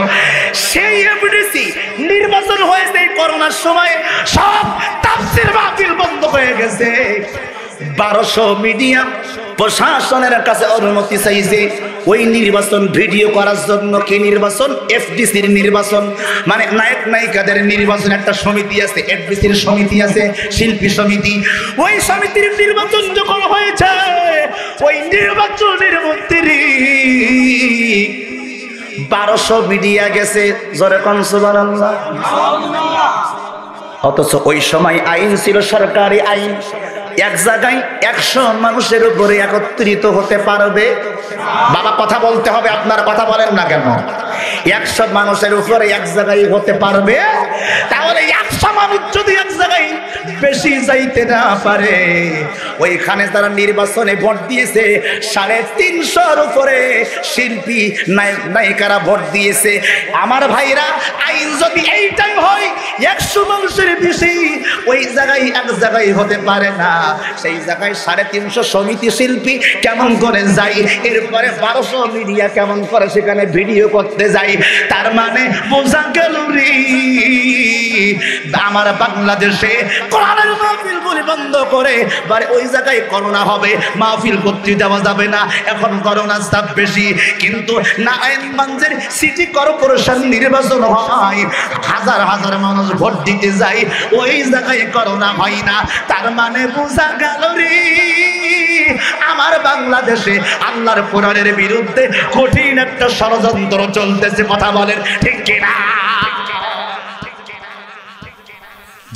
সেই এফডিসি নির্বাচন হয়েছে এই করোনার সময়, সব তাফসীর মাহফিল বন্ধ হয়ে গেছে। 1200 মিডিয়া প্রশাসনের কাছে অনুমতি চাইছে ওই নির্বাচন ভিডিও করার জন্য। কি নির্বাচন? এফডিসির নির্বাচন, মানে নায়ক নায়িকাদের নির্বাচন। একটা সমিতি আছে, এফডিসির সমিতি আছে, শিল্পী সমিতি। ওই সমিতির নির্বাচন যখন হয়েছে, ওই নির্বাচনের মধ্যে 1200 মিডিয়া গেছে। জোরে কোন সুবহানাল্লাহ। অথচ ওই সময় আইন ছিল সরকারি আইন, এক জায়গায় 100 মানুষের উপরে একত্রিত হতে পারবে। বাবা কথা বলতে হবে, আপনারা কথা বলেন না কেন? 100 মানুষের উপরে এক জায়গায় হতে পারবে। তাহলে 100 মানুষ যদি এক জায়গায় বেশি যাইতে না পারে, ওইখানে যারা নির্বাচনে ভোট দিয়েছে 350-র উপরে শিল্পী নায়ক নায়িকারা ভোট দিয়েছে। আমার ভাইরা, আইন যদি এইটাই হয় 100 মানুষের বেশি ওই জায়গায় এক জায়গায় হতে পারে না, সেই জায়গায় 350 সমিতি শিল্পী কেমন করে যায়, এরপরে 1200 মিডিয়া কেমন করে সেখানে ভিডিও করতে যায়। তার মানে বোঝা গেল রে, আমার বাংলাদেশে কোরআনের মাহফিল বলে বন্ধ করে বারে ওই জায়গায় করোনা হবে, মাহফিল করতে দেওয়া যাবে না। এখন করোনার চাপ বেশি, কিন্তু নারায়ণগঞ্জের সিটি কর্পোরেশন নির্বাচন হয়, হাজার হাজার মানুষ ভোট দিতে যায়, ওই জায়গায় করোনা হয় না। তার মানে বোঝা গেল রে, আমার বাংলাদেশে আল্লাহর কোরআনের বিরুদ্ধে কঠিন একটা ষড়যন্ত্র চলতেছে। কথা বলেন ঠিক কিনা?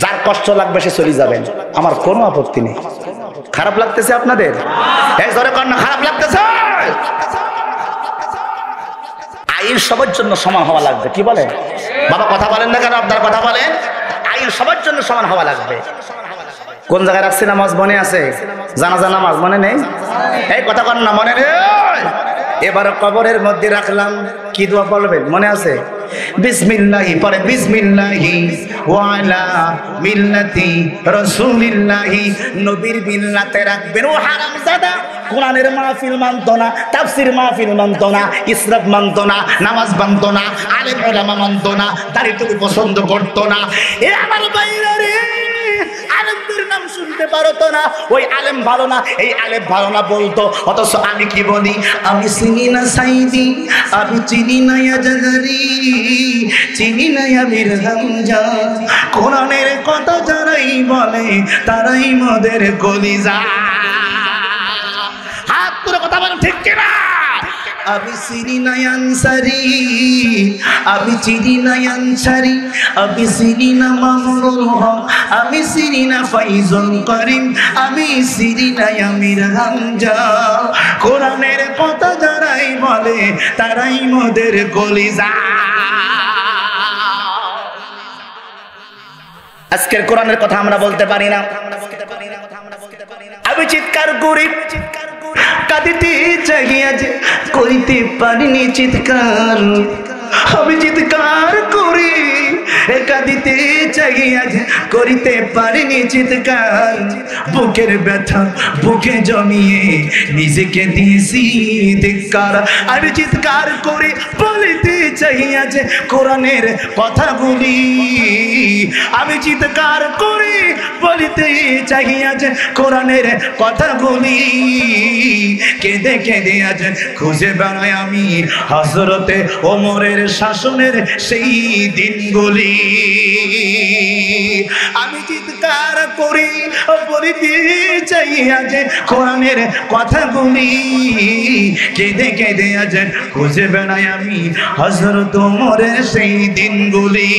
যার কষ্ট লাগবে সে চলে যাবেন, আমার কোনো আপত্তি নেই। খারাপ লাগতেছে আপনাদের? এই জোরে কর না, খারাপ লাগতেছে? আইন সবার জন্য সমান হওয়া লাগবে। কি বলেন বাবা? কথা বলেন না কেন? আপনারা কথা বলেন। আইন সবার জন্য সমান হওয়া লাগবে। কোন জায়গায় রাখছি নামাজ মনে আছে? জানাজা নামাজ মনে নেই? এই কথা কর না, মনে নেই? এবার কবরের মধ্যে রাখলাম, কি দোয়া পড়বেন মনে আছে? বিসমিল্লাহি পরে, বিসমিল্লাহি ওয়া আলা মিল্লাতি রাসূলিল্লাহি, নবীর মিল্লাতে রাখবেন। ও হারামজাদা, কোরআনের মাহফিল মানতো না, তাফসীর মাহফিল মানতো না, ইসরাফ মানতো না, নামাজ মানতো না, আলেম ওলামা মানতো না, দাড়িটুকু পছন্দ করতো না। এ আমার ভাইরা রে, আলেমদের নাম শুনতে পারতো না, ওই আলেম ভালো না, এই আলেম ভালো না বলতো। অথচ আমি কি বলি? আমি চিনি না সাইদি, আমি চিনি না ইয়াজারি, চিনি না আমির হামজা। কোরআনের কথা যারাই বলে তারাই মোদের কলিজা। হাত তুলে কথা বলেন ঠিক কিনা? আমি চিনি না আনসারি, আমি চিনি না আনসারি, আমি চিনি না মামুনুল হক, আমি চিনি না ফাইজুল করিম, আমি চিনি না আমির হামজা। কোরআনের কথা যারাই বলে তারাই মোদের কলিজা। আজকের কোরআনের কথা আমরা বলতে পারি না। আমি চিৎকার করি, কাঁদিতে চাহিয়া যে করিতে পারিনি চিৎকার। আমি চিৎকার করি, কাঁদিতে চাহিয়া যে করিতে পারিনি চিৎকার, বুকের ব্যথা বুকে জমিয়ে নিজেকে দিয়েছি ধিক্কার। আমি চিৎকার করে বলিতে চাহিয়া যে কোরআনের কথাগুলি, আমি চিৎকার করে বলিতে চাহিয়া যে কোরআনের কথাগুলি, কেঁদে কেঁদে আজ খুঁজে বেড়াই আমি হযরতে ওমরের শাসনের সেই দিনগুলি। আমি চিৎকার করি বলিতে চাহিয়া যে কোরআনের কথাগুলি, কেঁদে কেঁদে আজ খুঁজে বেড়াই আমি হযরত ওমরের সেই দিনগুলি।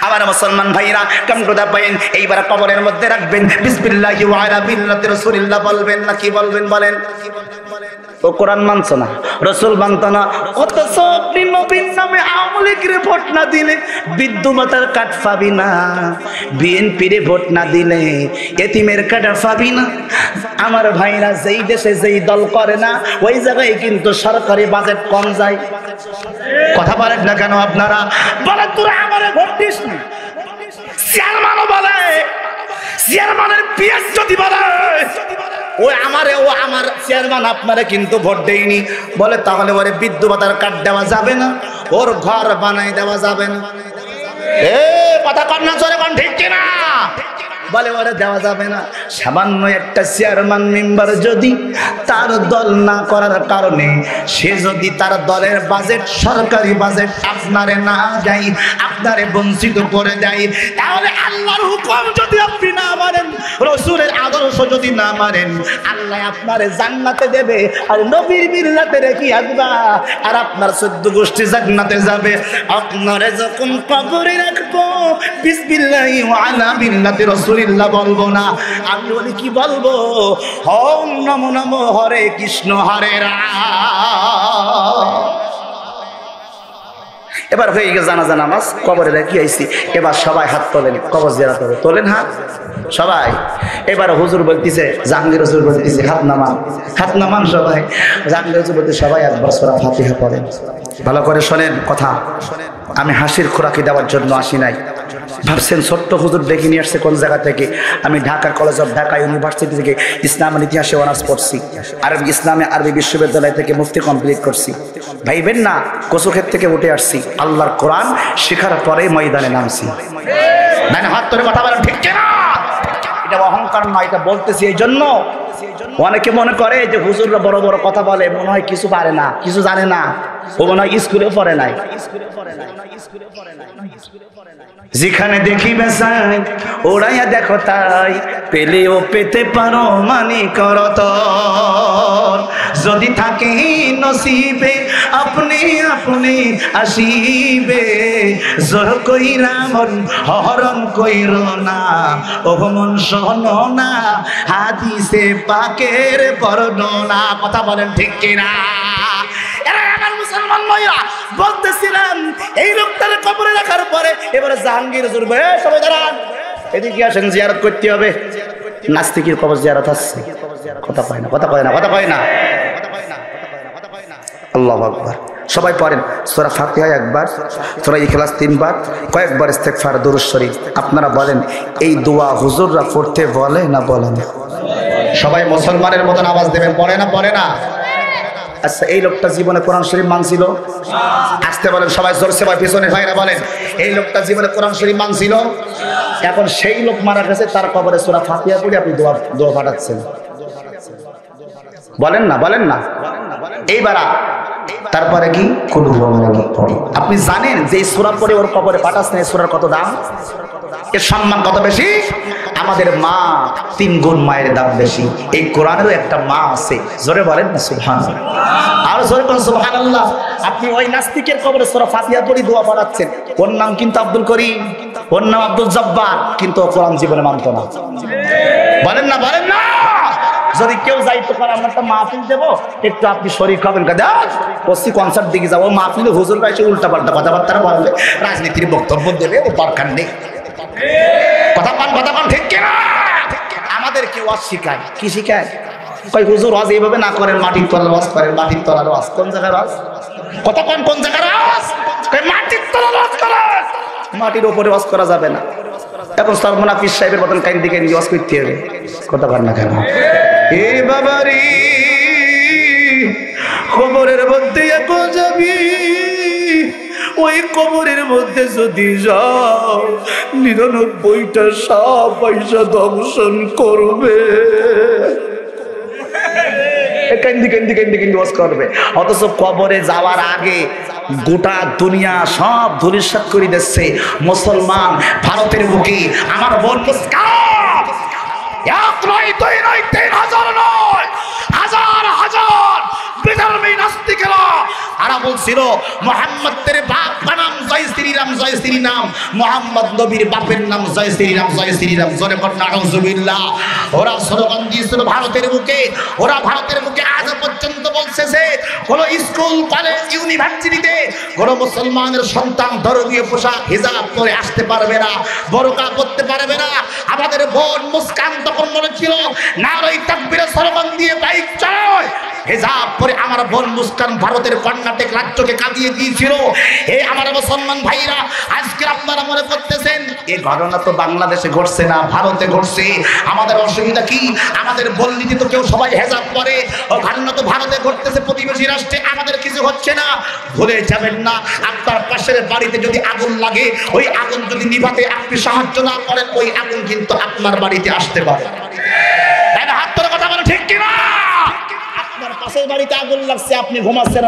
আমার মুসলমান ভাইরা কামড়া পাইন, এইবার কবরের মধ্যে রাখবেন বিসমিল্লাহি ওয়া আলা মিল্লাতি রাসূলিল্লাহ বলবেন না কি বলবেন বলেন? ও কোরআন মানছ না, রাসূল মানত না, অথচ আপনি নবীর নামে আওয়ামী লীগের ভোট না দিলে বিদ্যুমাতার কাঠ পাবি না, বিএনপির ভোট না দিলে এতিমের কাঠ পাবি না। আমার ভাইরা যেই দেশে যেই দল করে না ওই জায়গায় কিন্তু সরকারি বাজেট কম যায়। কথা বলেন না কেন আপনারা? বলে তোরা আমারে ভোট দিস না, চেয়ারম্যানও বলে, চেয়ারম্যানের পিএস যদি বলে ও আমারে, ও আমার চেয়ারম্যান আপনারে কিন্তু ভোট দেয়নি, বলে তাহলে ওরে বিদ্যুৎ ভাতার কার্ড দেওয়া যাবে না, ওর ঘর বানাই দেওয়া যাবে না। এ কথা কন্যা চলে কোন ঠিক কিনা? বলে ওরে দেওয়া যাবে না। সামান্য একটা চেয়ারম্যান মেম্বার যদি তার দল না করার কারণে সে যদি তার দলের বাজেট, সরকারি বাজেট আপনারে না দেয়, আপনারে বঞ্চিত করে দেয়, তাহলে আল্লাহর হুকুম যদি আপনি না মানেন, রাসূলের আদর্শ যদি না মানেন, আল্লাহ আপনারে জান্নাতে দেবে আর নবীর মিল্লাতে রেখে আসবা, আর আপনার 14 গোষ্ঠী জান্নাতে যাবে। আপনারে যখন কবরে রাখবো বিসমিল্লাহি ওয়া আলা মিল্লাতি রাসূলিল্লাহ বলবো না, আমি বলি কি বলবো? ওম নমো নমো হরে কৃষ্ণ হরে রাম। এবার হয়ে গেছে জানাজা নামাজ, কবরে রেখে আইছি, এবার সবাই হাত তোলেন, কবর জিয়ারত হবে, তোলেন হাত সবাই। এবার হুজুর বলতেছে, জাহাঙ্গীর হুজুর বলতেছে হাত নামান, হাত নামান সবাই। জাহাঙ্গীর হুজুর বলতে সবাই একবার সূরা ফাতিহা পড়েন। ভালো করে শোনেন কথা, আমি হাসির খোরাকি দেওয়ার জন্য আসি নাই। ভাবছেন ছোট্ট হুজুর ডেকে নিয়ে আসছে কোন জায়গা থেকে? আমি Dhaka college of Dhaka university থেকে ইসলামের ইতিহাসে অনার্স পড়ছি, আরবি ইসলামে আরবি বিশ্ববিদ্যালয় থেকে মুফতি কমপ্লিট করছি। ভাইবেন না কচুক্ষেত থেকে উঠে আসছি, আল্লাহর কোরআন শেখার পরে ময়দানে নামছি। হাত ধরে কথা বলেন ঠিক কিনা? এটা অহংকার নয়, এটা বলতেছি এই জন্য অনেকে মনে করে যে হুজুররা বড় বড় কথা বলে, মনে হয় কিছু পারে না, কিছু জানে না, ও মনে হয় স্কুলেও পড়ে নাই। যেখানে দেখি বেসাই ওড়াইয়া দেখো তাই, পেলেও পেতে পারো মানি করত, যদি থাকে নসিবে আপনি আপনি আসিবে, জোর কইরা মন হরণ কইর না, ও মন শোনো না হাদিসে পাকের বর্ণনা। কথা বলেন ঠিক কিনা? মুসলমান ভাইরা বলতেছিলাম এই লোকটার কবরে রাখার পরে এবারে জাহাঙ্গীর হুজুর সবাই দাঁড়ান, এদিকে আসেন, জিয়ারত করতে হবে। নাস্তিকের কবর জিয়ারত আসছে, কথা কয় না, কথা কয় না, কথা কয় না। আল্লাহু আকবার। সবাই পড়েন সূরা ফাতিহা একবার, সূরা ইখলাস 3 বার, কয়েকবার ইস্তেগফার দুরূদ শরীফ। আপনারা বলেন এই দোয়া হুজুররা পড়তে বলে না বলে না? সবাই মুসলমানের মতন আওয়াজ দেবেন, পড়ে না পড়ে না? আচ্ছা এই লোকটা জীবনে কোরআন শরীফ মানছিল? আসতে বলেন সবাই জোরসে, ভাই পিছনে ভাইরা বলেন এই লোকটা জীবনে কোরআন শরীফ মানছিল? এখন সেই লোক মারা গেছে, তার কবরে সূরা ফাতিহা পড়ে আপনি দোয়া পাঠাচ্ছেন, বলেন না বলেন না? এইবার তারপরে কি আপনি জানেন যে এই সূরা পড়ে ওর কবরে পাঠাচ্ছেন, এই সূরার কত দাম, এর সম্মান কত বেশি? আমাদের মা 3 গুণ মায়ের দাম বেশি। এই কোরআনেরও একটা মা আছে, জোরে বলেন না সুবহানাল্লাহ, আর জোরে বলেন সুবহানাল্লাহ। আপনি ওই নাস্তিকের কবরে সূরা ফাতিহা পড়ে দোয়া পাঠাচ্ছেন, ওর নাম কিন্তু আব্দুল করিম, ওর নাম আব্দুল জব্বার, কিন্তু ও কোরআন জীবনে মানত না। বলেন না বলেন না? যদি কেউ যাইতে পারে আমরা একটা মাহফিল দেবো, একটু আপনি শরীর খাবেন, পশ্চিম কনসার্ট দিকে যাবো, মাহফিলে হুজুর এসে উল্টা পাল্টা কথাবার্তা বলবে, রাজনীতির বক্তব্য দেবে, ও দরকার নেই। কথা পান ঠিক কিনা? আমাদের কেউ ওয়াজ শিখায়, কি শিখায়? কই হুজুর ওয়াজ এইভাবে না করেন, মাটির তলার ওয়াজ করেন, মাটির তলার ওয়াজ। কোন জায়গার ওয়াজ? কথা কোন জায়গার ওয়াজ? কই মাটির উপরে ওয়াজ করা যাবে না। এখন সরমনা পীর সাহেবের মতন কাইন্দি কাইন্দি ওয়াজ করতে হবে, কথা বল না কেন? এ বাবারি কবরের মধ্যে এখন যাবি, ওই কবরের মধ্যে যদি যাও 99টা সাপ পয়সা দংশন করবে, কান্দি কান্দি কান্দি কান্দি ওয়াজ করবে। অথচ কবরে যাওয়ার আগে গোটা দুনিয়া সব ধূলিসাৎ করে দিচ্ছে। মুসলমান ভারতের বুকে আমার বোন মুস্কান, এক নয় দুই নয় 3000 নয়, হাজার হাজার বিধর্মী নাস্তিকেরা আরা বলছিল মোহাম্মদ তেরে বাপ का नाम জয় শ্রীরাম, জয় শ্রীরাম। মোহাম্মদ নবীর বাপের নাম জয় শ্রীরাম, জয় শ্রীরাম। জোরে বল নাউজুবিল্লাহ। ওরা স্লোগান দিয়েছিল ভারতের বুকে, ওরা ভারতের বুকে আজ পর্যন্ত বলছে যে কোন স্কুল কলেজ ইউনিভার্সিটিতে কোন মুসলমানের সন্তান ধর্মীয় পোশাক হিজাব পরে আসতে পারবে না, বোরকা পরতে পারবে না। আমাদের বোন মুস্কান তখন বলেছিল নারায়ে তাকবীরের স্লোগান দিয়ে বাইক চালায়, হিজাব পরে আমার বোন মুস্কান ভারতের কর্ণাটক রাজ্যকে কাঁদিয়ে দিয়েছিল। এই আমার মুসলমান ভাইরা, আজকে আপনারা মনে করতেছেন এই ঘটনা তো বাংলাদেশে ঘটছে না, ভারতে ঘটছে। আমাদের অসুবিধা কি? আমাদের বললিতে তো কেউ সবাই হিজাব পরে, ও ঘটনা তো ভারতে ঘটতেছে, প্রতিবেশী রাষ্ট্রে, আমাদের কিছু হচ্ছে না। ভুলে যাবেন না, আপনার পাশের বাড়িতে যদি আগুন লাগে, ওই আগুন যদি নিভাতে আপনি সাহায্য না করেন, ওই আগুন কিন্তু আপনার বাড়িতে আসতে পারে। তাই না? হাত ধরে কথা বলে ঠিক কিনা? আপনার পাশের বাড়িতে আগুন লাগছে, আপনি ঘুমাচ্ছেন,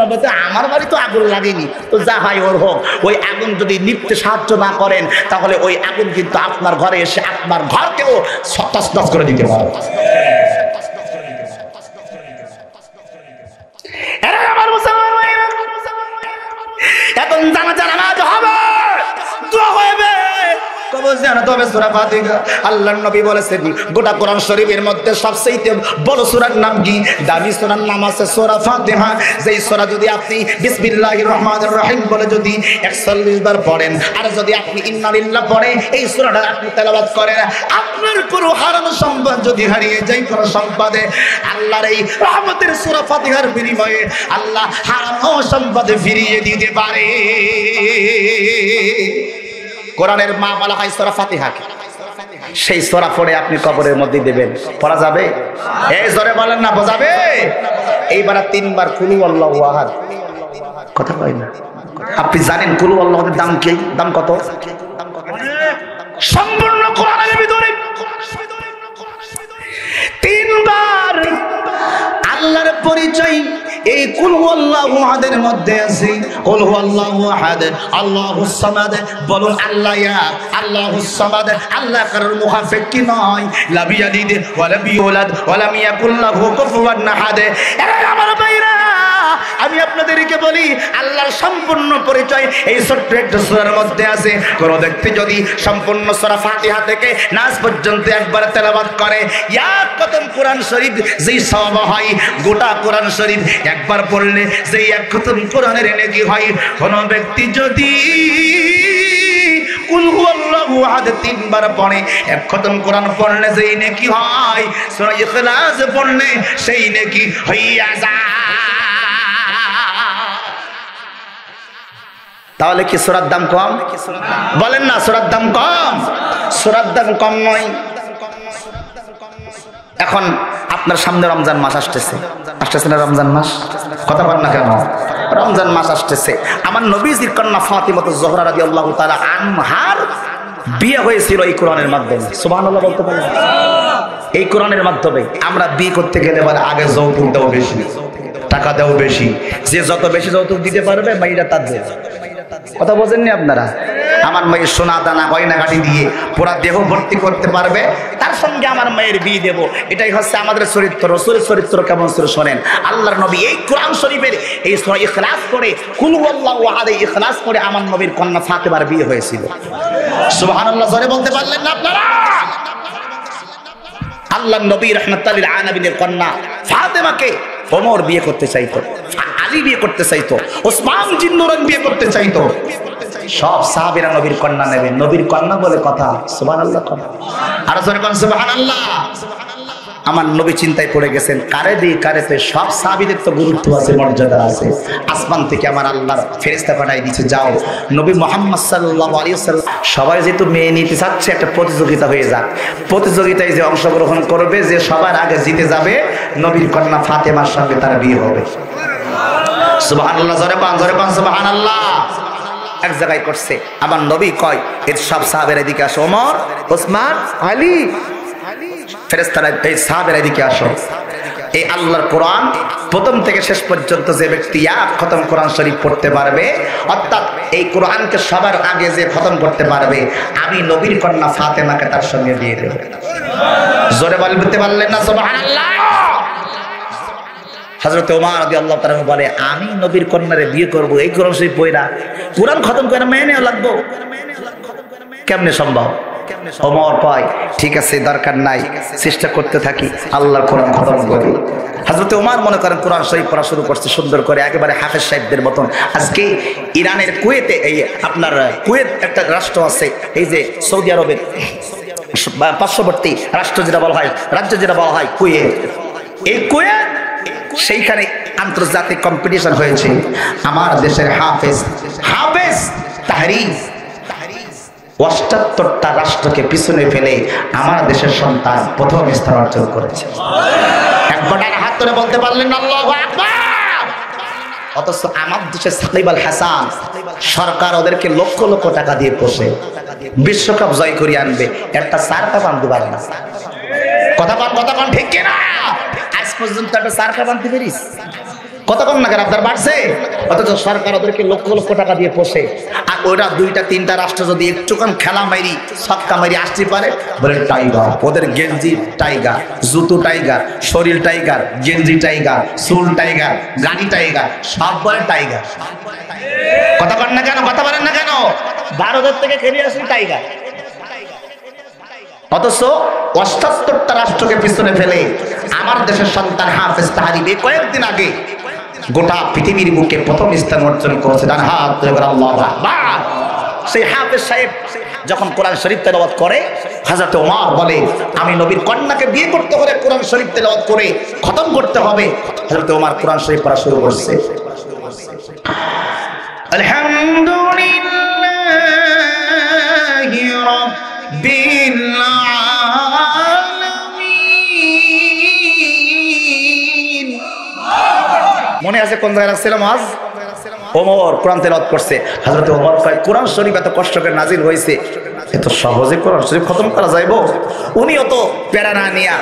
আমার বাড়ি তো আগুন লাগেনি, তো যা হয় ওর হোক। ওই আগুন যদি নিভতে সাহায্য না করেন, তাহলে ওই আগুন কিন্তু আপনার ঘরে এসে আপনার ঘরকেও তছনছ করে দিতে পারে। আমার মুসলমান ভাইরা, এখন জানাজা নামাজ হবে, দোয়া হবে, আল্লাহর নবী বলেছেন গোটা কোরআন শরীফের মধ্যে সবচেয়ে বড় সূরার নাম কি? দামি সূরার নাম আছে সূরা ফাতিহা। যেই সূরা যদি আপনি বিসমিল্লাহির রহমানির রহিম বলে যদি 41 বার পড়েন, আর যদি আপনি ইন্না লিল্লাহ পড়ে এই সূরাটা আপনি তেলাওয়াত করেন, আপনার কোনো হারানো সম্পদ যদি হারিয়ে যায়, কোনো সম্পদে আল্লাহর এই রহমতের সূরা ফাতিহার বিনিময়ে আল্লাহ হারানো সম্পদ ফিরিয়ে দিতে পারে। কোরআনের মা বলা হয় সূরা ফাতিহাকে, সেই সূরা পড়ে আপনি কবরের মধ্যে দেবেন, পড়া যাবে? এই জোরে বলেন না, বোঝাবে? এইবার 3 বার কুল আল্লাহু আহাদ, কথা কই না? আপনি জানেন কুল আল্লাহর দাম কি? দাম কত? সম্পূর্ণ কোরআনের ভিতরে 3 বার আল্লাহর পরিচয় এই কুল হুয়াল্লাহু আহাদের মধ্যে আছে। কুল হুয়াল্লাহু আহাদ, আল্লাহুস সামাদ। বলুন আল্লাহ ইয়া আল্লাহুস সামাদ। আল্লাহ কারোর মুখাফেক্কি নয়, লা বিয়ালিদ ওয়া লা বিউলাদ ওয়া লাম ইয়াকুল লাহু কুফুয়ান আহাদ। এরা আমার ভাইরা, আমি আপনাদেরকে বলি আল্লাহর সম্পূর্ণ পরিচয় এই ছোট্ট একটা সূরার মধ্যে আছে। কোন ব্যক্তি যদি সম্পূর্ণ সূরা ফাতিহা থেকে নাস পর্যন্ত একবার তেলাওয়াত করে, এক খতম কোরআন শরীফ যেই সওয়াব হয়, গোটা কোরআন শরীফ একবার পড়লে যেই এক খতম কোরআনের নেকি হয়। কোন ব্যক্তি যদি কুল হুয়াল্লাহু আহাদ 3 বার পড়ে, এক খতম কোরআন পড়লে যেই নেকি হয়, সূরা ইখলাস পড়লে সেই নেকি হইয়া যায়। তাহলে কি সূরার দাম কম? বলেন না, সূরার দাম কম? সূরার দাম কম নয়। এখন আপনার সামনে রমজান মাস আসতেছে, আসতেছে না রমজান মাস? কথা বলেন না কেন? রমজান মাস আসতেছে। আমার নবীজির কন্যা ফাতিমাতুজ জোহরা রাদিয়াল্লাহু তাআলা আনহার বিয়ে হয়েছিল এই কোরআনের মাধ্যমে। সুবহানাল্লাহ বলতে পারেন? এই কোরআনের মাধ্যমে আমরা বিয়ে করতে গেলে বলে আগে যৌতুক দাও বেশি, টাকা দাও বেশি, যে যত বেশি যৌতুক দিতে পারবে মাইরা তার দেবে। কথা বোঝেননি আপনারা? আমার মেয়ের সোনা দানা গয়না গাড়ি দিয়ে পুরা দেহ ভর্তি করতে পারবে, তার সঙ্গে আমার মেয়ের বিয়ে দেব। এটাই হচ্ছে আমাদের চরিত্র। রাসূলের চরিত্র কেমন ছিল শোনেন। আল্লাহর নবী এই কোরআন শরীফের এই সূরা ইখলাস করে, কুল হুয়াল্লাহু আহাদ ইখলাস করে আমার নবীর কন্যা ফাতেমার বিয়ে হয়েছিল। সুবহানাল্লাহ জোরে বলতে পারলেন না আপনারা? আল্লাহর নবী রাহমাতুল লিল আলামিনের কন্যা ফাতেমাকে ওমর বিয়ে করতে চাইতো, আলী বিয়ে করতে চাইতো, ওসমান জিন্নুরান বিয়ে করতে চাইতো। সব সাহাবীরা নবীর কন্যা নেবেন, নবীর কন্যা বলে কথা। সুবহানাল্লাহ। আর জোরে বলেন সুবহানাল্লাহ। আমার নবী চিন্তায় পড়ে গেছেন, কারে দিই কারেতে, সব সাহাবীদের তো গুরুত্ব আছে, মর্যাদা আছে। আসমান থেকে আমার আল্লাহর ফেরেশতা পাঠাই দিয়েছে, যাও নবী মুহাম্মদ সাল্লাল্লাহু আলাইহি ওয়াসাল্লাম, সবাই যেহেতু মেয়ে নিতে চাচ্ছে, একটা প্রতিযোগিতা হয়ে যাক, প্রতিযোগিতায় যে অংশগ্রহণ করবে, যে সবার আগে জিতে যাবে, নবীর কন্যা ফাতেমার সঙ্গে তার বিয়ে হবে। সুবহানাল্লাহ, জোরে পান সুবহানাল্লাহ। এক জায়গায় করছে, আমার নবী কয়, এর সব সাহাবেরা এদিকে আসো, ওমর, ওসমান, আলী, ফেরেশতারা এই সাহাবেরা এদিকে আসো। এই আল্লাহর কোরআন প্রথম থেকে শেষ পর্যন্ত যে ব্যক্তি এক খতম কোরআন শরীফ পড়তে পারবে, অর্থাৎ এই কোরআনকে সবার আগে যে খতম করতে পারবে, আমি নবীর কন্যা ফাতেমাকে তার সঙ্গে দিয়ে দেব। জোরে বলতে পারলেন না সুবহানাল্লাহ? হযরত ওমর রাদিয়াল্লাহু তাআলা বলে, আমি নবীর কন্যারে বিয়ে করব, এই কোরআন শরীফ পড়া, কোরআন খতম করে মেনে লাগবো, কেমনে সম্ভব? ওমর কয়, ঠিক আছে, দরকার নাই, চেষ্টা করতে থাকি, আল্লাহর কোরআন খতম করি। হযরত ওমর মনে করেন কোরআন শরীফ পড়া শুরু করছে সুন্দর করে, একেবারে হাফেজ সাহেবদের মতন। আজকে ইরানের কুয়েতে, এই আপনার কুয়েত একটা রাষ্ট্র আছে, এই যে সৌদি আরবের পার্শ্ববর্তী রাষ্ট্র যেটা বলা হয়, রাজ্য যেটা বলা হয় কুয়েত, এই কুয়েত, সেইখানে আন্তর্জাতিক কম্পিটিশন হয়েছে। আমার দেশের হাফেজ তাহরির ৭৮টা রাষ্ট্রকে পিছনে ফেলে আমার দেশের সন্তান প্রথম স্থান অর্জন করেছে। একবার হাত ধরে বলতে পারলেন আল্লাহু আকবার। অথচ আমার দেশের সাকিব আল হাসান সরকার ওদেরকে লক্ষ লক্ষ টাকা দিয়ে পোষে, বিশ্বকাপ জয় করে আনবে, একটা চার কাপ আনতে পারে না। কথা কন ঠিক কিনা? আজ পর্যন্ত একটা চার কাপ আনতে পারিস? কতক্ষণ না কেন আপনার বাড়ছে, অথচ সরকার ওদেরকে লক্ষ লক্ষ টাকা দিয়ে পোষে। আর ওরা দুইটা তিনটা রাষ্ট্র যদি একটুখান খেলা মারি, ছক্কা মারি আসতে পারে, বলে টাইগার, ওদের গেঞ্জি টাইগার, জুতো টাইগার, শরীর টাইগার, গেঞ্জি টাইগার, চুল টাইগার, গাড়ি টাইগার, সব বলে টাইগার। কথা বলেন না কেন? কথা বলেন না কেন? ভারতের থেকে খেলে আসুন টাইগার। অথচ ৭৮টা রাষ্ট্রকে পিছনে ফেলে আমার দেশের সন্তান হাফেজ তাহরির কয়েকদিন আগে গোটা পৃথিবীর বুকে প্রথম স্থান অর্জন করেছে। ডান হাত ধরে বলেন আল্লাহু আকবার। সেই হাফেজ সাহেব যখন কোরআন শরীফ তেলাওয়াত করে, হযরত ওমর বলে, আমি নবীর কন্যাকে বিয়ে করতে হলে কোরআন শরীফ তেলাওয়াত করে খতম করতে হবে। হযরত ওমর কোরআন শরীফ পড়া শুরু করছে। আলহামদুলিল্লাহি রাব্বিল আলামিন। মনে আছে কোন জায়গায় রাখছিলাম? আজ ওমর কোরআন তেলাওয়াত করছে। হযরত ওমর কয়, কোরআন শরীফ এত কষ্ট করে নাজিল হয়েছে, এত সহজে কোরআন শরীফ খতম করা যাইব? উনিও তো প্যারা না নিয়া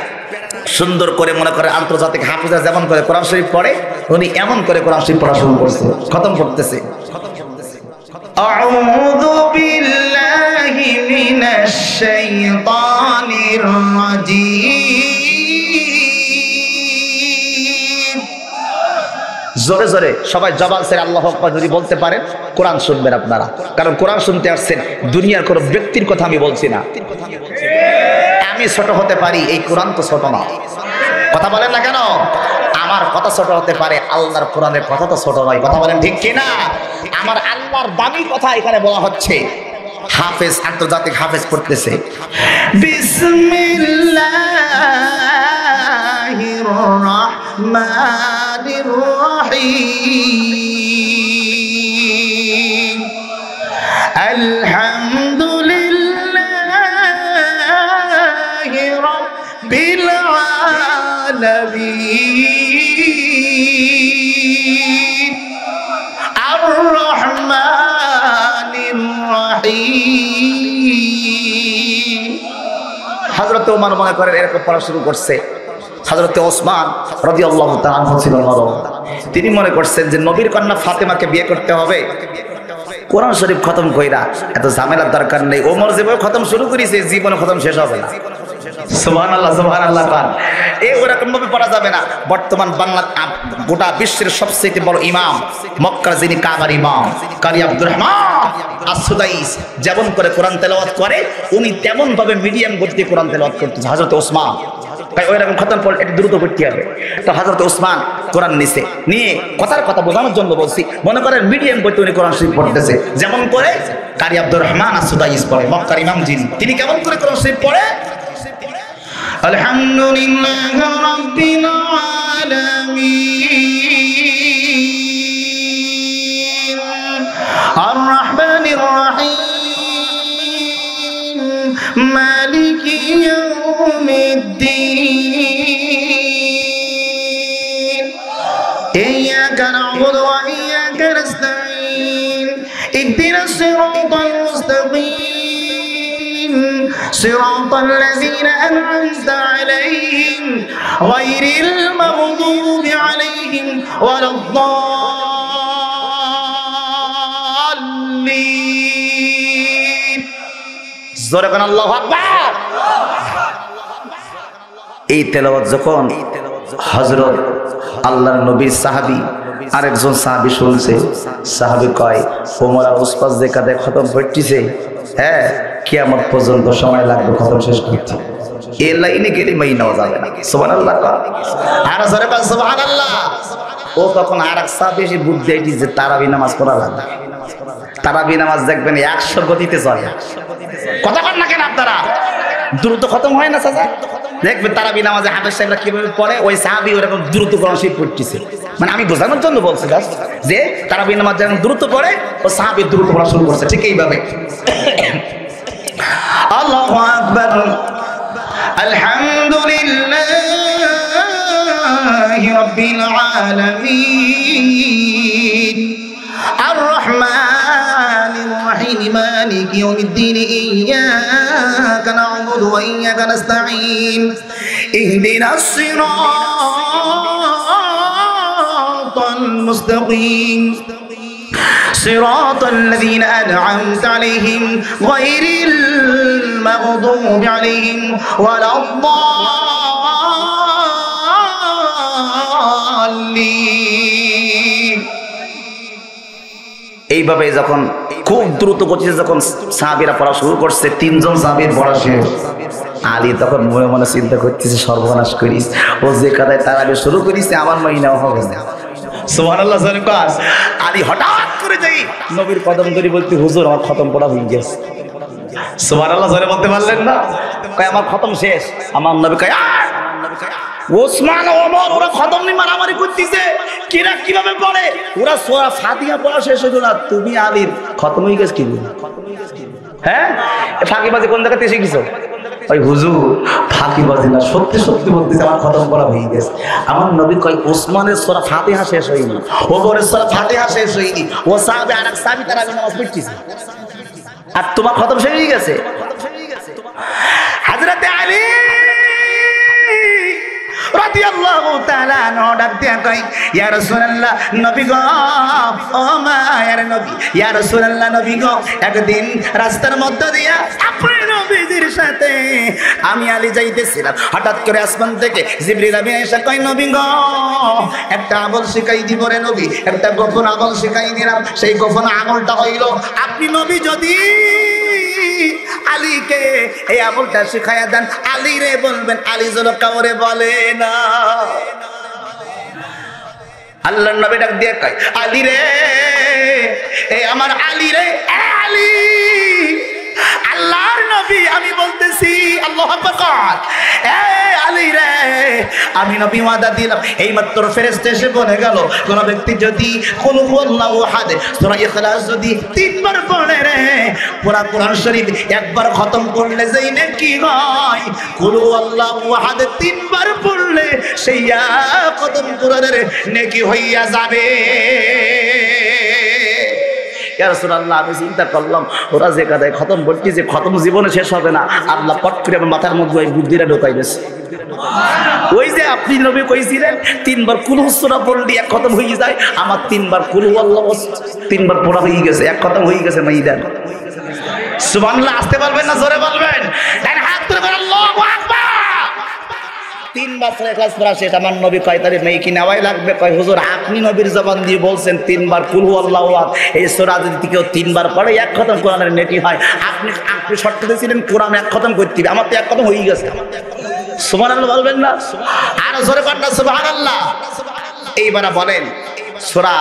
সুন্দর করে মনে করে আন্তর্জাতিক হাফেজরা যেমন করে কোরআন শরীফ পড়ে, উনি এমন করে কোরআন শরীফ পড়া শুরু করছে, খতম করতেছে। আউযু বিল্লাহি মিনাশ শাইতানির রাজীম। জোরে জোরে সবাই জবান ছেড়ে আল্লাহু আকবার যদি বলতে পারেন, কোরআন শুনবেন আপনারা, কারণ কোরআন শুনতে আসছেন, দুনিয়ার কোনো ব্যক্তির কথা আমি বলছি না। আমি ছোট হতে পারি, এই কোরআন তো ছোট না। কথা বলেন না কেন? আমার কথা ছোট হতে পারে, আল্লাহর কোরআনের কথা তো ছোট নয়। কথা বলেন ঠিক কিনা? আমার আল্লাহর দামি কথা এখানে বলা হচ্ছে। হাফেজ, আন্তর্জাতিক হাফেজ পড়তেছে, বিসমিল্লাহির রাহমানির রাহিম। আলহামদুলিল্লাহি রাব্বিল আলামিন আর রহমানির রাহিম। হযরত ওমর মনে করেন এরকম পড়া শুরু করছে। হযরত ওসমান রাদিয়াল্লাহু তাআলা আনহু ছিলেন নরম। তিনি মনে করছেন যে নবীর কন্যা ফাতেমাকে বিয়ে করতে হবে, কোরআন শরীফ খতম কইরা এত ঝামেলার দরকার নেই। ওমর যেভাবে খতম শুরু করেছে, জীবনে খতম শেষ হবে না। সুবহানাল্লাহ, সুবহানাল্লাহ। এই ওরকম ভাবে পড়া যাবে না। বর্তমান বাংলা গোটা বিশ্বের সবচেয়ে বড় ইমাম, মক্কার যিনি কাবার ইমাম কারি আব্দুর রহমান আস-সুদাইস যেমন করে কোরআন তেলাওয়াত করে, উনি তেমন ভাবে মিডিয়াম গতিতে কোরআন তেলাওয়াত করতেছে। হযরত ওসমান তাই ওইরকম খতম পড়ে একটু দ্রুত পড়তে হবে। তো হযরত ওসমান কোরআন নিয়ে কথার কথা বোঝানোর জন্য বলছি, মনে করেন মিডিয়াম গতিতে উনি কোরআন শরীফ পড়তেছে, যেমন করে কারি আব্দুর রহমান আস-সুদাইস পড়ে, মক্কার ইমাম যিনি, তিনি কেমন করে কোরআন শরীফ পড়ে? আলহামদুলিল্লাহি রাব্বিল আলামিন আর রহমানির রহিম মালিকি ইয়াউমিদ্দিন ইয়্যাকা না'বুদু ওয়া ইয়্যাকা নাস্তাঈন ইহদিনাস সিরাতাল মুস্তাকিম صراط الذين أنعمت عليهم غير المغضوب عليهم ولا الضالين زوركن الله أكبر এই তেলাওয়াত যখন হযরত আল্লাহর নবীর সাহাবী আরেকজন সাহাবী শুনছে সাহাবী কয় ওমর আর উসপাস যে কাদে খতম পড়তিছে হ্যাঁ কিয়ামত পর্যন্ত সময় লাগবে খতম শেষ করতে এই লাইনে গেলে মাই নেওয়া যাবে না সুবহানাল্লাহ আর জোরে বল সুবহানাল্লাহ ও তখন আরেক সাহাবী এসে বুদ্ধি দিয়েছে যে তারাবি নামাজ পড়া লাগবে তারাবি নামাজ দেখবেন 100 গতিতে চলে কথা বল না কেন আপনারা দ্রুত খতম হয় না চাচা দেখবেন তারাবি নামাজে হাফেজ সাহেবরা কিভাবে পড়ে ওই সাহাবী ওরকম দ্রুত কোরআন শরীফ পড়তেছে মানে আমি বোঝানোর জন্য বলছি যে তারাবি নামাজ যখন দ্রুত পড়ে ও সাহাবী দ্রুত পড়া শুরু করছে ঠিক এইভাবে আল্লাহু আকবার আলহামদুলিল্লাহি রাব্বিল আলামিন আর রহমানির রহিম মালিকি ইয়াউমিদ্দিন ইয়্যাকা না'বুদু ওয়া ইয়্যাকা নাস্তাঈন ইহদিনাস সিরাতাল মুস্তাকিম صراط الذين أنعمت عليهم غير المغضوب عليهم ولا الضالين এইভাবে যখন খুব দ্রুত গতিতে যখন সাহাবীরা পড়া শুরু করছে তিনজন সাহাবীর পড়া শেষ আলী তখন মনে মনে চিন্তা করতেছে সর্বনাশ করিস ও যে কাদায় তারাবি শুরু করিস আমার মহিনাও হবে না সুবহানাল্লাহ সরকার আলী হঠাৎ করে যাই নবীর কদম ধরে বলতে হুজুর আমার খতম পড়া হয়ে গেছে সুবহানাল্লাহ জোরে বলতে পারলেন না কয় আমার খতম শেষ আমার নবী কয় ওসমান ওমর ওরা খতম নি মারামারি করতেছে কিরা কিভাবে পড়ে ওরা সূরা ফাতিহা পড়া শেষ হলো না তুমি আলীর খতম হয়ে গেছে কি হ্যাঁ ফাঁকিবাজি কোন জায়গাতে শিখেছো ওই হুজুর ফাঁকিবাজি না সত্যি সত্যি বলতেছে আমার খতম করা হয়ে গেছে আমার নবী কয় ওসমানের সূরা ফাতিহা শেষ হয়নি ওমরের সূরা ফাতিহা শেষ হয়নি ও সাহাবী আরেক সাহাবী তারা নামাজ পড়তেছে আর তোমার খতম শেষ হয়ে গেছে হযরত আলী রাদিয়াল্লাহু তাআলা ডাক দিয়া কই ইয়া রাসূলুল্লাহ নবী গো ও মায়ের নবী ইয়া রাসূলুল্লাহ নবী গো একদিন রাস্তার মধ্যে দিয়া আপনি নবীজির সাথে আমি আলী যাইতেছিলাম হঠাৎ করে আসমান থেকে জিবরিল আমিন এসে কই নবী গো একটা আমল শিখাই দিব রে নবী একটা গোপন আমল শিখাই দিলাম সেই গোপন আমলটা হইল আপনি নবী যদি আলীকে এই আমলটা শিখায়া দেন আলী রে বলবেন আলী যেন কাউরে বলে না আল্লাহর নবী ডাক দিয়ে কয় আলী রে এই আমার আলী রে আলী আল্লাহর নবী আমি বলতেছি আল্লাহু আকবার এ আলী রে আমি নবী ওয়াদা দিলাম এই মাত্র ফেরেশতা এসে বলে গেল কোন ব্যক্তি যদি কুল হুয়াল্লাহু আহাদ সূরা ইখলাস যদি তিনবার পড়ে রে পুরা কোরআন শরীফ একবার খতম করলে যেই নেকি হয় কুল হুয়াল্লাহু আহাদ তিনবার পড়লে সেই খতম কোরআনের নেকি হইয়া যাবে ইয়া রাসূলুল্লাহ আমি চিন্তা করলাম ওরা যে কাদায় খতম বলতি যে খতম জীবনে শেষ হবে না আল্লাহ পট করে আমার মাথার মধ্যে ওই বুদ্ধিটা ঢোকাই দিয়েছে ওই যে আপনি নবী কইছিলেন তিনবার কুল হুসরা পড়লি এক খতম হয়ে যায় আমার তিনবার কুল আল্লাহ তিনবার পড়া হয়ে গেছে এক খতম হয়ে গেছে মাইদান সুবহানাল্লাহ আসতে পারবেন না জোরে বলবেন ডান হাত তুলে বলেন আল্লাহু আকবার তিনবার সূরা ইখলাস পড়া শেষ আমার নবী কয় তারে নেই কি নেওয়াই লাগবে কয় হুজুর আপনি নবীর জবান দিয়ে বলছেন তিনবার কুল আল্লাহু আহাদ এই সূরা যদি কেউ তিনবার পড়ে এক খতম কোরআনের নেকি হয় আপনি শর্ত দিয়েছিলেন কোরআন এক খতম করতে হবে আমার তো এক খতম হয়ে গেছে সুবহানাল্লাহ বলবেন না আর জোরে পড়েন না সুবহানাল্লাহ এইবারে বলেন সূরা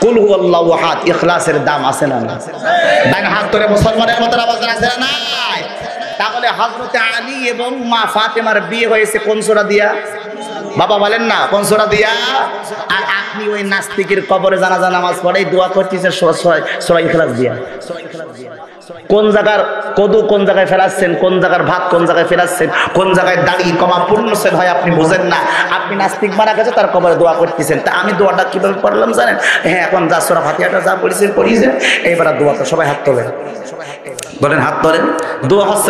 কুল হুয়াল্লাহু আহাদ ইখলাসের দাম আছে না না ডান হাত ধরে মুসলমানের মত আওয়াজ আছে না নাই তাহলে হযরতে আলী এবং মা ফাতেমার বিয়ে হয়েছে কোন সূরা দিয়া? বাবা বলেন না কোন সূরা দিয়া? আর আপনি ওই নাস্তিকের কবরে জানাজা নামাজ পড়ে দোয়া করতেছেন সূরা ইখলাস দিয়া। কোন জায়গার কদু কোন জায়গায় ফেলাচ্ছেন, কোন জায়গার ভাত কোন জায়গায় ফেলাচ্ছেন, কোন জায়গায় দাড়ি কমা পূর্ণছেদ হয় আপনি বুঝেন না। আপনি নাস্তিক মারা গেছে তার কবরে দোয়া করতেছেন। তা আমি দোয়াটা কিভাবে পড়লাম জানেন? হ্যাঁ, এখন যা সূরা ফাতিহাটা যা পড়িয়েছেন এইবার দোয়াটা সবাই হাত তোলেন, বলেন হাত তোলেন। দোয়া হচ্ছে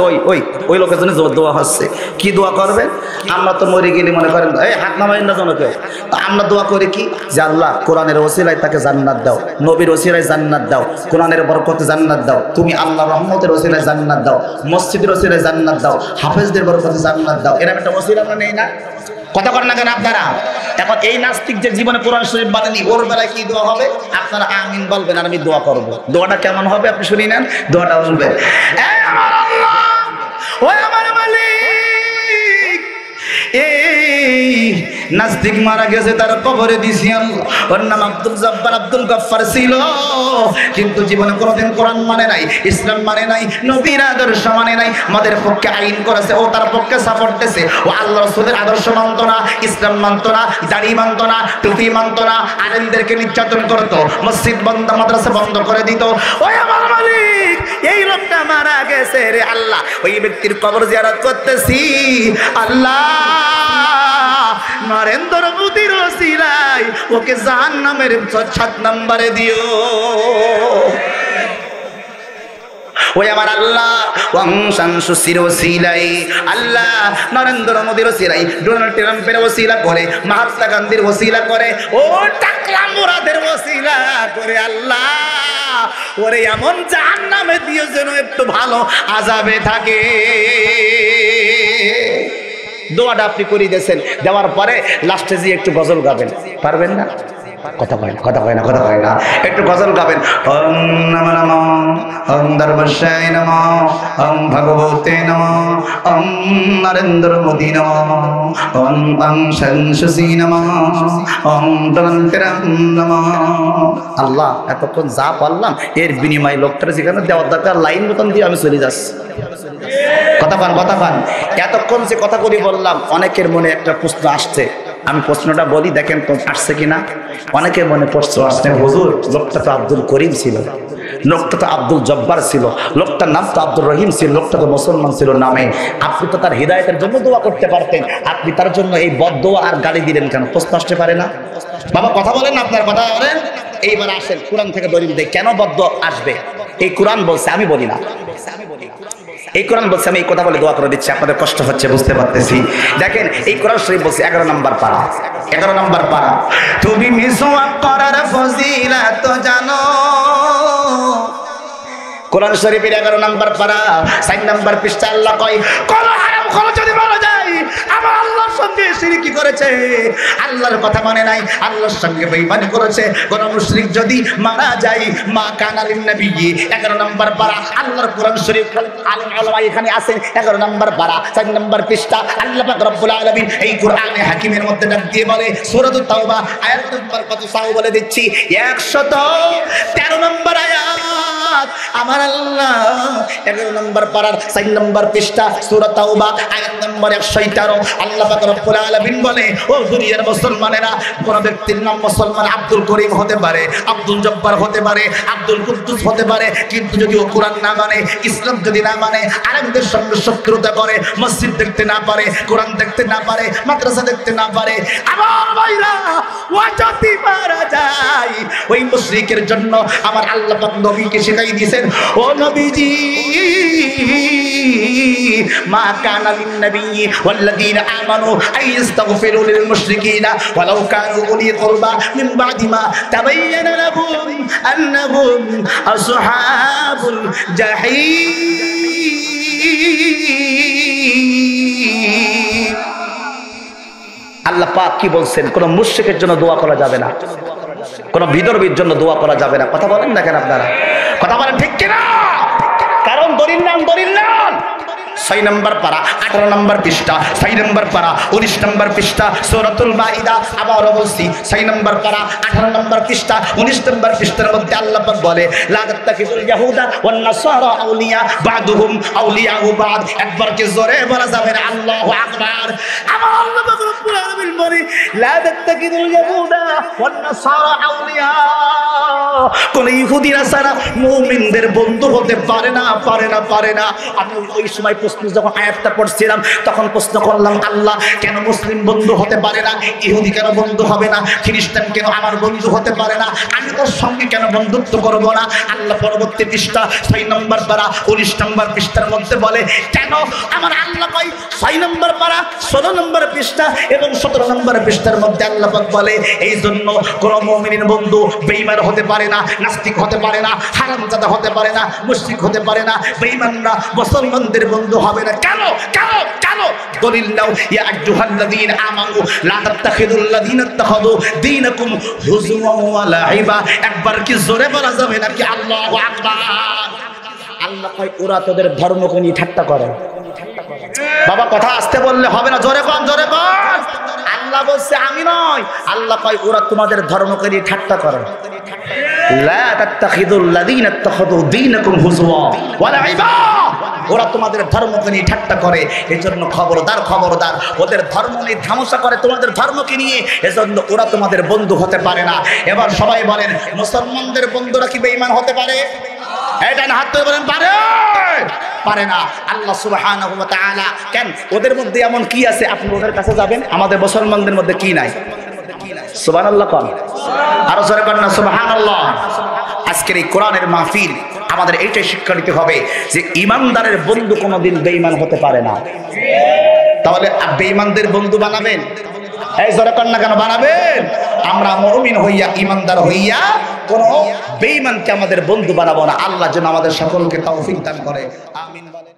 ওই লোকের জন্য দোয়া হচ্ছে। কি দোয়া করবেন? আমরা তো মরে গেলে মনে করেন এই হাত নামাইন না জন কেউ। আমরা দোয়া করি কি যে আল্লাহ কোরআনের ওসিলায় তাকে জান্নাত দাও, নবীর ওসিলায় জান্নাত দাও, কোরআনের বরকতে জান্নাত দাও, তুমি আল্লাহ রহমতের ওসিলায় জান্নাত দাও, মসজিদের ওসিলায় জান্নাত দাও, হাফেজদের বরকতে জান্নাত দাও। এরকম একটা ওসিলা আমরা নেই না? কথা বলেন না কেন আপনারা? এখন এই নাস্তিক যে জীবনে কোরআন শরীফ বানানি ওর বেলায় কি দোয়া হবে? আপনারা আমিন বলবেন আর আমি দোয়া করব। দোয়াটা কেমন হবে আপনি শুনি নেন। দোয়াটা বলবেন, এই আমার আল্লাহ, ওই আমার মালিক, এই নাস্তিক মারা গেছে তার কবরে দিছি আল্লাহ। ওর নাম আব্দুল জব্বার আব্দুল গফফার ছিল, কিন্তু জীবনে কোনোদিন কোরআন মানে নাই, ইসলাম মানে নাই, নবীর আদর্শ মানে নাই। আমাদের পক্ষে আইন করেছে, ও তার পক্ষে সাপোর্ট দিয়েছে। ও আল্লাহ রাসূলের আদর্শ মানত না, ইসলাম মানত না, দাড়ি মানত না, টুপি মানত না, আলেমদেরকে নির্যাতন করত, মসজিদ বন্ধ মাদ্রাসা বন্ধ করে দিত। ওই আমার মালিক, এই লোকটা মারা গেছে রে আল্লাহ, ওই ব্যক্তির কবর জিয়ারত করতেছি আল্লাহ, নরেন্দ্র মোদীর ওসিলায় ওকে জাহান্নামের 7 নম্বরে দিও। ওই আমার আল্লাহ, ওয়াংশাংশুসির ওসিলায় আল্লাহ, নরেন্দ্র মোদীর ওসিলায়, ডোনাল্ড ট্রাম্পের ওসিলা করে, মহাত্মা গান্ধীর ওসিলা করে, ও টাকলা মুরাদের ওসিলা করে আল্লাহ ওরে এমন জাহান্নামে দিও যেন একটু ভালো আযাবে থাকে। দোয়াটা আপনি করে দিয়েছেন, দেওয়ার পরে লাস্টে যে একটু গজল গাবেন, পারবেন না? কথা কয় না, একটু গজল গাবেন। ওম নমঃ নমঃ, ওম দরবাশায় নমঃ, ওম ভগবতে নমঃ, ওম নরেন্দ্র মোদী নমঃ, ওম ওয়াংশাংশুসি নমঃ, ওম ডোনাল্ড ট্রাম্প নমঃ। আল্লাহ, এতক্ষণ যা বললাম এর বিনিময়ে লোকটার যেখানে দেওয়ার দরকার লাইন মতন দিয়ে আমি চলে যাচ্ছি। কথা পান। এতক্ষণ যে কথা করি বললাম, অনেকের মনে একটা প্রশ্ন আসছে, আমি প্রশ্নটা বলি দেখেন তো আসছে কিনা। অনেকের মনে প্রশ্ন আসছে, হুজুর লোকটা তো আব্দুল করিম ছিল, লোকটা তো আব্দুল জব্বার ছিল, লোকটার নাম তো আব্দুর রহিম ছিল, লোকটা তো মুসলমান ছিল নামে, আপনি তো তার হিদায়াতের জন্য দোয়া করতে পারতেন, আপনি তার জন্য এই বদদোয়া আর গালি দিলেন কেন? প্রশ্ন আসতে পারে না? বাবা কথা বলেন, আপনার কথা বলেন। এইবার আসেন কোরআন থেকে দলিল দেয় কেন বদদোয়া আসবে। এই কোরআন বলছে, আমি বলি না। এই কোরআন বলছে, আমি এই কথা বলে দোয়া করে দিচ্ছি, আপনাদের কষ্ট হচ্ছে বুঝতে পারতেছি। দেখেন এই কোরআন শরীফ বলছে 11 নম্বর পারা, তুমি মিসওয়াক করার ফজিলত জানো। কোরআন শরীফের 11 নম্বর পারা 4 নম্বর পৃষ্ঠা আল্লাহ কয়, কোন হারাম খরচ যদি বলা যায় আমার আল্লাহর সঙ্গে শিরকি করেছে, আল্লাহর কথা মানে নাই, আল্লাহর সঙ্গে বেঈমানি করেছে, কোন মুশরিক যদি মারা যায়, মা কানা লিন নবী 11 নম্বর পারা আল্লাহর কোরআন শরীফ। আলেম ওলামা এখানে আছেন, 11 নম্বর পারা 4 নম্বর পৃষ্ঠা আল্লাহ পাক রব্বুল আলামিন এই কোরআনে হাকিমের মধ্যে ডাক দিয়ে বলে, সূরাতুত তাওবা আয়াত নম্বর কত সাও বলে দিচ্ছি, 113 নম্বর আয়াত। আমার আল্লাহ 11 নম্বর পারার 4 নম্বর পৃষ্ঠা সূরা তাওবা আয়াত নম্বর 117 আল্লাহ পাক রব্বুল আলামিন বলে, ও দুনিয়ার মুসলমানেরা, কোন ব্যক্তির নাম মুসলমান আব্দুল করিম হতে পারে, আব্দুল জব্বার হতে পারে, আব্দুল কুদ্দুস হতে পারে, কিন্তু যদি ও কোরআন না মানে, ইসলাম যদি না মানে, আলেমদের সঙ্গে শত্রুতা করে, মসজিদ দেখতে না পারে, কোরআন দেখতে না পারে, মাদ্রাসা দেখতে না পারে, আমার ভাইরা ও যদি মারা যায়, ওই মুশরিকের জন্য আমার আল্লাহ পাক নবীকে শিখাই দিয়েছেন, ও নবীজি মা কানা লিন নবী ওয়াল্লাযীনা আমানু আইস্তাগফিরু লিল মুশরিকিনা ওয়ালাউ কানু উলি কুরবা মিন বাদি মা তাবায়্যানা লাহুম আন্নাহুম আসহাবুল জাহিম। আল্লাহ পাক কি বলছেন? কোন মুশরিকের জন্য দোয়া করা যাবে না, কোন বিধর্মীর জন্য দোয়া করা যাবে না। কথা বলেন না কেন আপনারা? কথা বলেন ঠিক কিনা? কারণ দলিল নাম 6 নম্বর পারা 18 নম্বর পৃষ্ঠা, 6 নম্বর পারা 19 নম্বর পৃষ্ঠা সূরাতুল মাইদা। আবার বলছি 6 নম্বর পারা 18 নম্বর পৃষ্ঠা 19 নম্বর পৃষ্ঠার মধ্যে আল্লাহ পাক বলে লা তাত্তাখিযুল ইয়াহুদা ওয়ান নাসারা আউলিয়া বা'দুহুম আউলিয়াউ বা'দ। একবার কি জোরে বলা যাবে না আল্লাহু আকবার। আমার আল্লাহ পাক রব্বুল আলামিন বলে লা তাত্তাখিযুল ইয়াহুদা ওয়ান নাসারা আউলিয়া, কোন ইহুদি নাসারা মুমিনদের বন্ধু হতে পারে না, পারে না, পারে না। আমি ওই সময় প্রশ্ন যখন আয়াতটা পড়ছিলাম তখন প্রশ্ন করলাম, আল্লাহ কেন মুসলিম বন্ধু হতে পারে না, ইহুদি কেন বন্ধু হবে না, খ্রিস্টান কেন আমার বন্ধু হতে পারে না, আমি তোর সঙ্গে কেন বন্ধুত্ব করব না? আল্লাহ পরবর্তী পৃষ্ঠা 6 নম্বর পারা 19 নম্বর পৃষ্ঠার মধ্যে বলে কেন আমার আল্লাহ কয় 6 নম্বর পারা 16 নম্বর পৃষ্ঠা এবং 17 নম্বর পৃষ্ঠার মধ্যে আল্লাহ পাক বলে এই জন্য কোন মুমিনের বন্ধু বেঈমান হতে পারে না, নাস্তিক হতে পারে না, হারামজাদা হতে পারে না, মুশরিক হতে পারে না, বেঈমানরা মুসলমানদের বন্ধু হবে না। কেন কেন কেন? দলিল নাও, ইয়া আইয়ুহাল্লাযীনা আমানু লা তাত্তাখিযুল্লাযীনা ইত্তাখাযু দীনাকুম হুজুওয়ান ওয়া লাইবা। একবার কি জোরে বলা যাবে নাকি আল্লাহু আকবার? আল্লাহ কয় ওরা তোদের ধর্মকে নিয়ে ঠাট্টা করে। বাবা কথা আসতে বললে হবে না, জোরে কোন, জোরে কোন। আল্লাহ বলছে আমি নয়, আল্লাহ কয় ওরা তোমাদের ধর্মকে নিয়ে ঠাট্টা করে। লা তাত্তাখিযুল্লাযীনা ইত্তাখাযু দীনাকুম হুজুওয়া ওয়া লাইবা, ওরা তোমাদের ধর্মকে নিয়ে ঠাট্টা করে, এজন্য খবরদার খবরদার, ওদের ধর্ম নিয়ে ধামসা করে তোমাদের ধর্মকে নিয়ে, এজন্য ওরা তোমাদের বন্ধু হতে পারে না। এবার সবাই বলেন মুসলমানদের বন্ধুরা কি বেঈমান হতে পারে? এটা না হাত তুলে বলেন পারে? পারে না। আল্লাহ সুবহানাহু ওয়া তাআলা কেন ওদের মধ্যে এমন কি আছে আপনি ওদের কাছে যাবেন, আমাদের মুসলমানদের মধ্যে কি নাই? সুবহানাল্লাহ কোন, আরো জোরে কোন না সুবহানাল্লাহ। আজকের এই কোরআনের মাহফিল আমাদের এইটাই শিক্ষা নিতে হবে যে ইমানদারের বন্ধু কোনোদিন বেঈমান হতে পারে না। তাহলে বেঈমানদের বন্ধু বানাবেন? এই জোরে কোন না কেন বানাবেন? আমরা মুমিন হইয়া ইমানদার হইয়া কোন বেঈমানকে আমাদের বন্ধু বানাবো না। আল্লাহ যেন আমাদের সকলকে তৌফিক দান করে, আমিন বলেন।